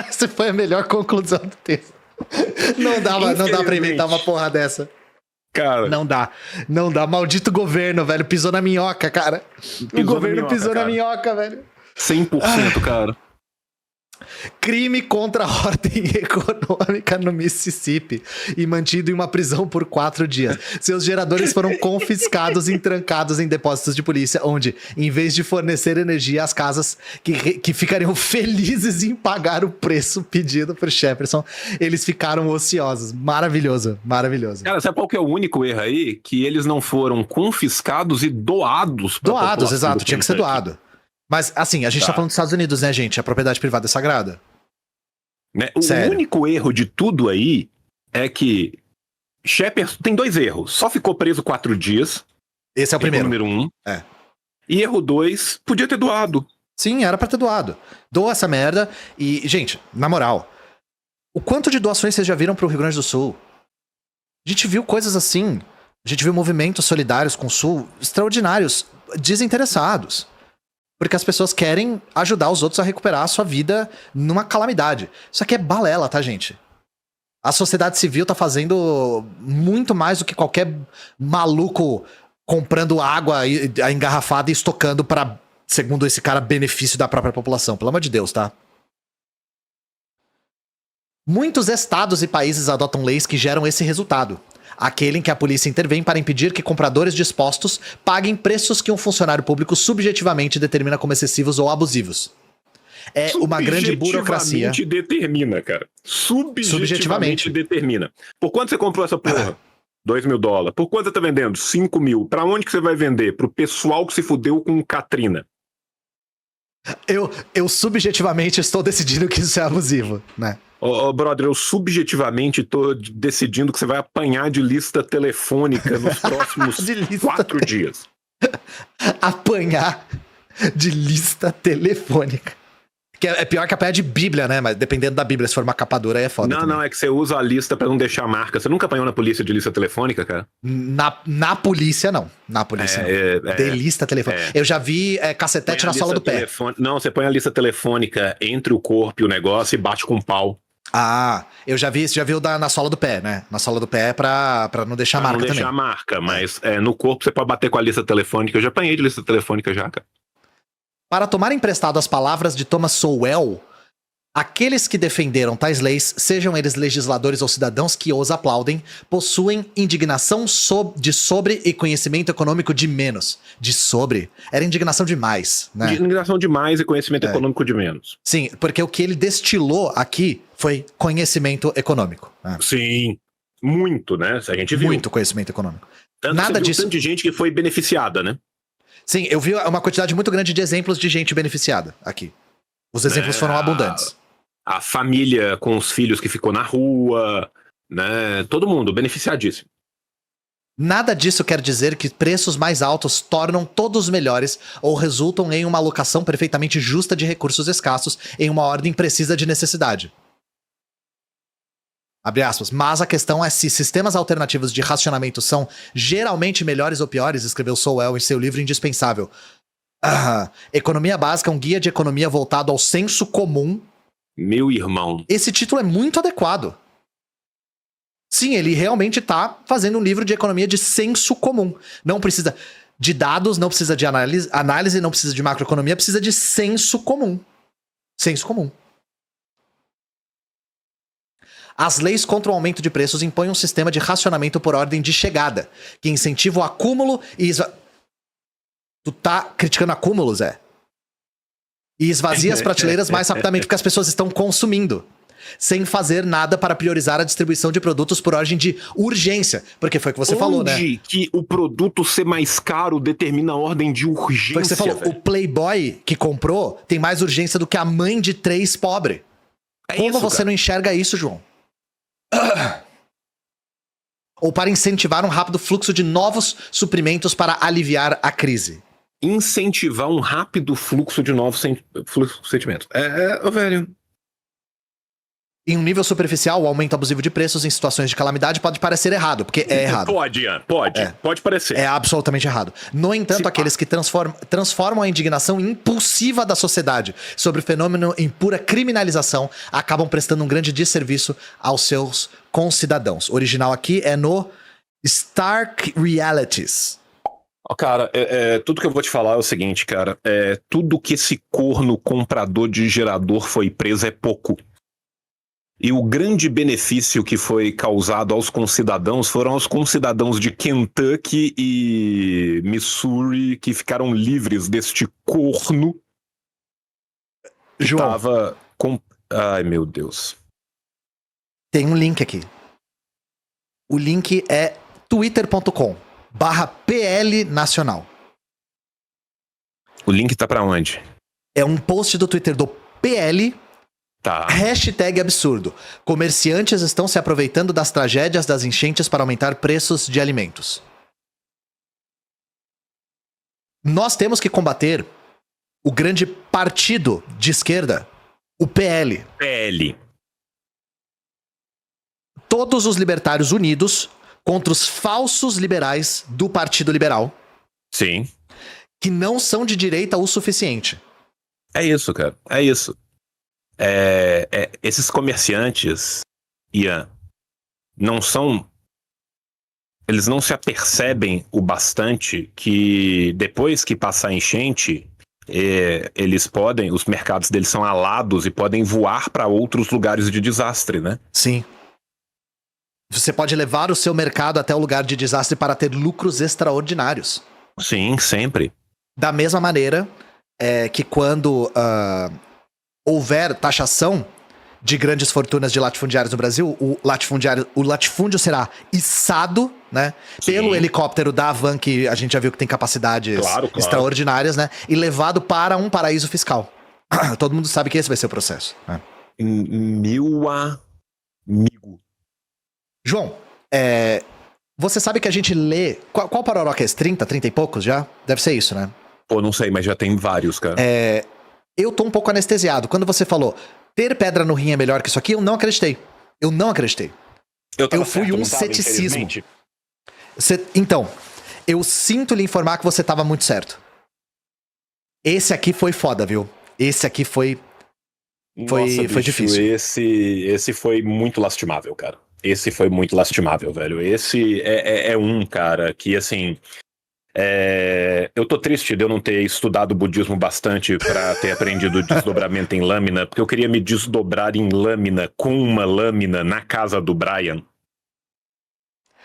Essa foi a melhor conclusão do texto. Não dá pra inventar uma porra dessa. Cara, Não dá. Maldito governo, velho. Pisou na minhoca, cara. O governo pisou na minhoca, velho. 100%, cara. Crime contra a ordem econômica no Mississippi e mantido em uma prisão por 4 dias. Seus geradores foram confiscados e trancados em depósitos de polícia, onde, em vez de fornecer energia às casas que ficariam felizes em pagar o preço pedido por Shepperson, eles ficaram ociosos. Maravilhoso, maravilhoso. Cara, sabe qual que é o único erro aí? Que eles não foram confiscados e doados pra Doados, população exato. do Tinha que ser Kentucky. doado. Mas, assim, a gente tá falando dos Estados Unidos, né, gente? A propriedade privada é sagrada. Né? O Sério. único erro de tudo aí é que Shepperson tem 2 erros. Só ficou preso 4 dias. Esse é o primeiro. Número 1. É. E erro 2, podia ter doado. Sim, era pra ter doado. Doa essa merda e, gente, na moral, o quanto de doações vocês já viram pro Rio Grande do Sul? A gente viu coisas assim. A gente viu movimentos solidários com o Sul extraordinários, desinteressados. Porque as pessoas querem ajudar os outros a recuperar a sua vida numa calamidade. Isso aqui é balela, tá, gente? A sociedade civil tá fazendo muito mais do que qualquer maluco comprando água engarrafada e estocando para, segundo esse cara, benefício da própria população. Pelo amor de Deus, tá? Muitos estados e países adotam leis que geram esse resultado. Aquele em que a polícia intervém para impedir que compradores dispostos paguem preços que um funcionário público subjetivamente determina como excessivos ou abusivos. É uma grande burocracia. Subjetivamente determina, cara. Subjetivamente determina. Por quanto você comprou essa porra? $2.000. Por quanto você tá vendendo? 5 mil. Pra onde que você vai vender? Pro pessoal que se fudeu com Katrina. Eu subjetivamente estou decidindo que isso é abusivo, né? Brother, eu subjetivamente tô decidindo que você vai apanhar de lista telefônica nos próximos 4 dias. Apanhar de lista telefônica. Que é pior que apanhar de Bíblia, né? Mas dependendo da Bíblia, se for uma capa dura, aí é foda. Não, é que você usa a lista pra não deixar marca. Você nunca apanhou na polícia de lista telefônica, cara? Na polícia, não. Na polícia, não. De lista telefônica. Eu já vi cacetete na sola do pé. Não, você põe a lista telefônica entre o corpo e o negócio e bate com um pau. Ah, eu já vi o na sola do pé, né? Na sola do pé pra não deixar marca também. Não deixar marca, mas no corpo você pode bater com a lista telefônica. Eu já apanhei de lista telefônica já, cara. Para tomar emprestado as palavras de Thomas Sowell, aqueles que defenderam tais leis, sejam eles legisladores ou cidadãos que os aplaudem, possuem indignação de sobre e conhecimento econômico de menos. De sobre? Era indignação demais, né? Indignação demais e conhecimento econômico de menos. Sim, porque o que ele destilou aqui foi conhecimento econômico. Né? Sim, muito, né? A gente viu. Muito conhecimento econômico. Tanto Nada disso. Tanto de gente que foi beneficiada, né? Sim, eu vi uma quantidade muito grande de exemplos de gente beneficiada aqui. Os exemplos foram abundantes. A família com os filhos que ficou na rua, né? Todo mundo beneficiadíssimo. Nada disso quer dizer que preços mais altos tornam todos melhores ou resultam em uma alocação perfeitamente justa de recursos escassos em uma ordem precisa de necessidade. Abre aspas. Mas a questão é se sistemas alternativos de racionamento são geralmente melhores ou piores, escreveu Sowell em seu livro indispensável. Economia Básica, um guia de economia voltado ao senso comum. Meu irmão. Esse título é muito adequado. Sim, ele realmente tá fazendo um livro de economia de senso comum. Não precisa de dados, não precisa de análise, não precisa de macroeconomia, precisa de senso comum. Senso comum. As leis contra o aumento de preços impõem um sistema de racionamento por ordem de chegada, que incentiva o acúmulo e Tu tá criticando acúmulo, Zé? E esvazia as prateleiras mais rapidamente porque as pessoas estão consumindo, sem fazer nada para priorizar a distribuição de produtos por ordem de urgência. Porque foi o que você falou, né? Onde que o produto ser mais caro determina a ordem de urgência? Foi o que você falou. Velho. O Playboy que comprou tem mais urgência do que a mãe de 3 pobre. Como isso, você cara. não enxerga isso, João? Ou para incentivar um rápido fluxo de novos suprimentos para aliviar a crise. Incentivar um rápido fluxo de novos sentimentos. Velho. Em um nível superficial, o aumento abusivo de preços em situações de calamidade pode parecer errado, porque é errado. Pode, Ian, pode parecer. É absolutamente errado. No entanto, aqueles que transformam a indignação impulsiva da sociedade sobre o fenômeno em pura criminalização acabam prestando um grande desserviço aos seus concidadãos. O original aqui é no Stark Realities. Cara, tudo que eu vou te falar é o seguinte, cara. Tudo que esse corno comprador de gerador foi preso é pouco. E o grande benefício que foi causado aos concidadãos foram aos concidadãos de Kentucky e Missouri que ficaram livres deste corno que João, tava com... Ai, meu Deus. tem um link aqui. O link é twitter.com/PL Nacional. O link tá pra onde? É um post do Twitter do PL. Tá. Hashtag absurdo. Comerciantes estão se aproveitando das tragédias das enchentes para aumentar preços de alimentos. Nós temos que combater o grande partido de esquerda, o PL. PL. Todos os libertários unidos contra os falsos liberais do Partido Liberal, Sim. que não são de direita o suficiente. É isso, cara. É isso. Esses comerciantes, Ian, eles não se apercebem o bastante que depois que passar a enchente, os mercados deles são alados e podem voar para outros lugares de desastre, né? Sim. Você pode levar o seu mercado até o lugar de desastre para ter lucros extraordinários. Sim, sempre. Da mesma maneira que quando houver taxação de grandes fortunas de latifundiários no Brasil, o latifúndio será içado, né, pelo helicóptero da Havan, que a gente já viu que tem capacidades extraordinárias, né, e levado para um paraíso fiscal. Todo mundo sabe que esse vai ser o processo. Né? Meu amigo. João, você sabe que a gente lê... Qual Pororoca é esse? 30 e poucos já? Deve ser isso, né? Pô, não sei, mas já tem vários, cara. Eu tô um pouco anestesiado. Quando você falou, ter pedra no rim é melhor que isso aqui, eu não acreditei. Eu fui um ceticismo. Então, eu sinto lhe informar que você tava muito certo. Esse aqui foi foda, viu? Esse aqui foi Nossa, difícil. Esse foi muito lastimável, cara. Esse foi muito lastimável, velho. Esse é um cara que, assim... eu tô triste de eu não ter estudado budismo bastante pra ter aprendido desdobramento em lâmina, porque eu queria me desdobrar em lâmina com uma lâmina na casa do Brian.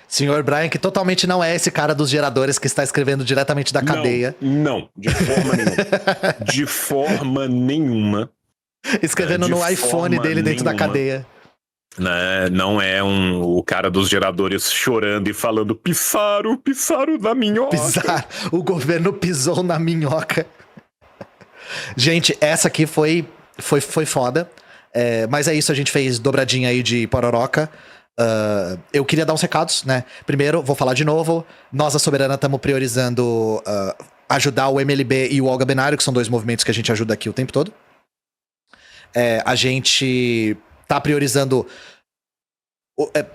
Senhor Brian, que totalmente não é esse cara dos geradores que está escrevendo diretamente da cadeia. Não, de forma nenhuma. De forma nenhuma. Escrevendo no iPhone dele dentro da cadeia. Né? Não é o cara dos geradores chorando e falando pisaram na minhoca. O governo pisou na minhoca. Gente, essa aqui foi foda. Mas é isso, a gente fez dobradinha aí de pororoca. Eu queria dar uns recados, né? Primeiro, vou falar de novo. Nós, a Soberana, estamos priorizando ajudar o MLB e o Olga Benário, que são 2 movimentos que a gente ajuda aqui o tempo todo. A gente tá priorizando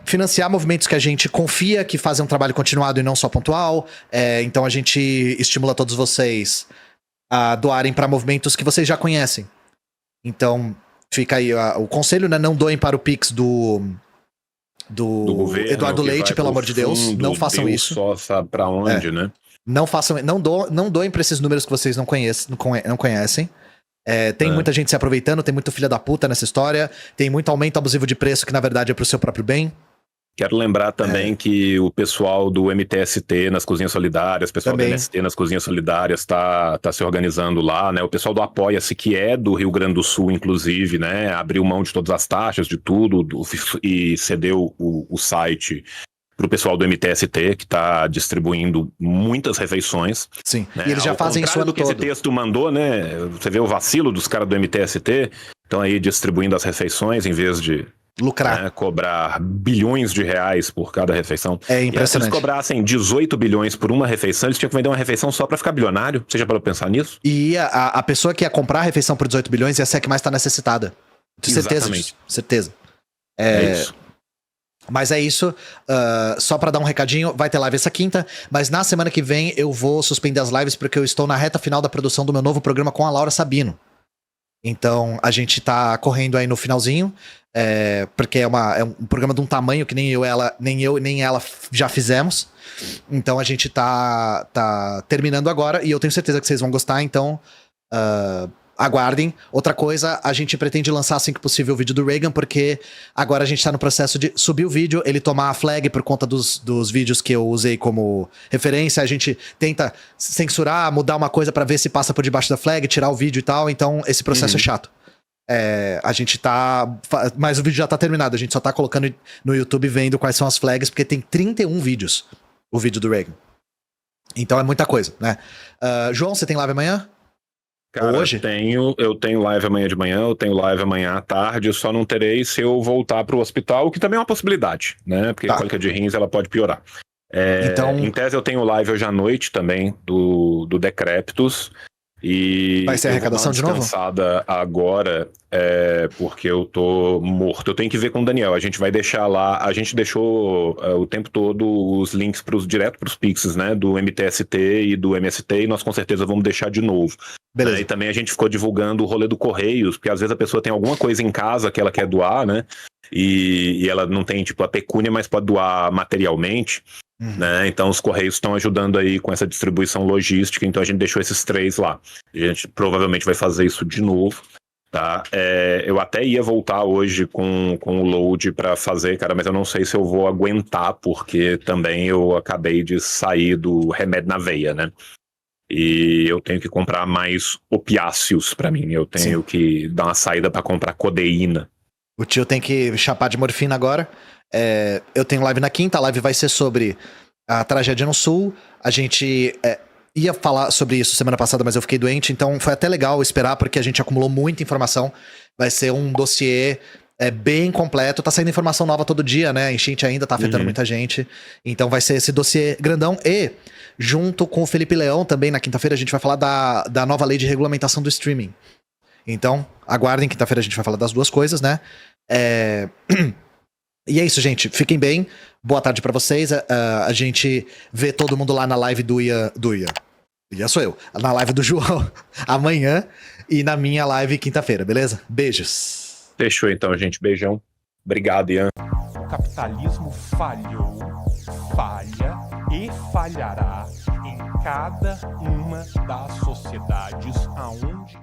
financiar movimentos que a gente confia que fazem um trabalho continuado e não só pontual. Então a gente estimula todos vocês a doarem para movimentos que vocês já conhecem. Então fica aí o conselho, né? Não doem para o Pix do governo, Eduardo Leite, pelo amor de Deus. Não façam isso. Só sabe pra onde, né? Não façam, não doem pra esses números que vocês não conhecem. Tem muita gente se aproveitando, tem muito filha da puta nessa história, tem muito aumento abusivo de preço que na verdade é pro seu próprio bem. Quero lembrar também que o pessoal do MTST nas Cozinhas Solidárias, o pessoal do MST nas Cozinhas Solidárias tá se organizando lá, né? O pessoal do Apoia-se, que é do Rio Grande do Sul, inclusive, né? Abriu mão de todas as taxas, de tudo, e cedeu o site pro pessoal do MTST, que tá distribuindo muitas refeições. Sim, né? E eles já fazem isso ano todo. Esse texto mandou, né? Você vê o vacilo dos caras do MTST, estão aí distribuindo as refeições em vez de lucrar. Né, cobrar bilhões de reais por cada refeição. É impressionante. E se eles cobrassem 18 bilhões por uma refeição, eles tinham que vender uma refeição só pra ficar bilionário. Você já parou pra pensar nisso? E a pessoa que ia comprar a refeição por 18 bilhões ia ser a que mais tá necessitada. De certeza disso. Certeza. É isso. Mas é isso, só pra dar um recadinho, vai ter live essa quinta, mas na semana que vem eu vou suspender as lives porque eu estou na reta final da produção do meu novo programa com a Laura Sabino. Então a gente tá correndo aí no finalzinho, porque é um programa de um tamanho que nem eu nem ela já fizemos. Então a gente tá terminando agora e eu tenho certeza que vocês vão gostar, então aguardem. Outra coisa, a gente pretende lançar assim que possível o vídeo do Reagan, porque agora a gente tá no processo de subir o vídeo, ele tomar a flag por conta dos vídeos que eu usei como referência, a gente tenta censurar, mudar uma coisa pra ver se passa por debaixo da flag, tirar o vídeo e tal, então esse processo é chato. A gente tá... Mas o vídeo já tá terminado, a gente só tá colocando no YouTube vendo quais são as flags, porque tem 31 vídeos, o vídeo do Reagan. Então é muita coisa, né? João, você tem live amanhã? Cara, hoje? Eu tenho live amanhã de manhã, eu tenho live amanhã à tarde, eu só não terei se eu voltar pro hospital, o que também é uma possibilidade, né? Porque a cólica de rins, ela pode piorar. Então... Em tese, eu tenho live hoje à noite também, do Decréptos. E vai ser a arrecadação de novo? Descansada agora, porque eu tô morto. Eu tenho que ver com o Daniel. A gente vai deixar lá. A gente deixou o tempo todo os links direto pros Pixes, né? Do MTST e do MST, e nós com certeza vamos deixar de novo. Beleza. E também a gente ficou divulgando o rolê do Correios, porque às vezes a pessoa tem alguma coisa em casa que ela quer doar, né? E ela não tem, tipo, a pecúnia, mas pode doar materialmente. Né? Então os Correios estão ajudando aí com essa distribuição logística, então a gente deixou esses 3 lá. A gente provavelmente vai fazer isso de novo, tá? Eu até ia voltar hoje com o load pra fazer, cara, mas eu não sei se eu vou aguentar, porque também eu acabei de sair do remédio na veia, né? E eu tenho que comprar mais opiáceos pra mim, eu tenho que dar uma saída pra comprar codeína. O tio tem que chapar de morfina agora. Eu tenho live na quinta, a live vai ser sobre a tragédia no Sul. A gente ia falar sobre isso semana passada, mas eu fiquei doente, então foi até legal esperar, porque a gente acumulou muita informação. Vai ser um dossiê bem completo, tá saindo informação nova todo dia, né? A enchente ainda tá afetando muita gente. Então vai ser esse dossiê grandão. E, junto com o Felipe Leão, também na quinta-feira, a gente vai falar da nova lei de regulamentação do streaming. Então, aguardem, quinta-feira a gente vai falar das duas coisas, né? E é isso, gente. Fiquem bem. Boa tarde pra vocês. A gente vê todo mundo lá na live do Ian. Ian sou eu. Na live do João amanhã e na minha live quinta-feira, beleza? Beijos. Fechou então, gente. Beijão. Obrigado, Ian. O capitalismo falhou, falha e falhará em cada uma das sociedades aonde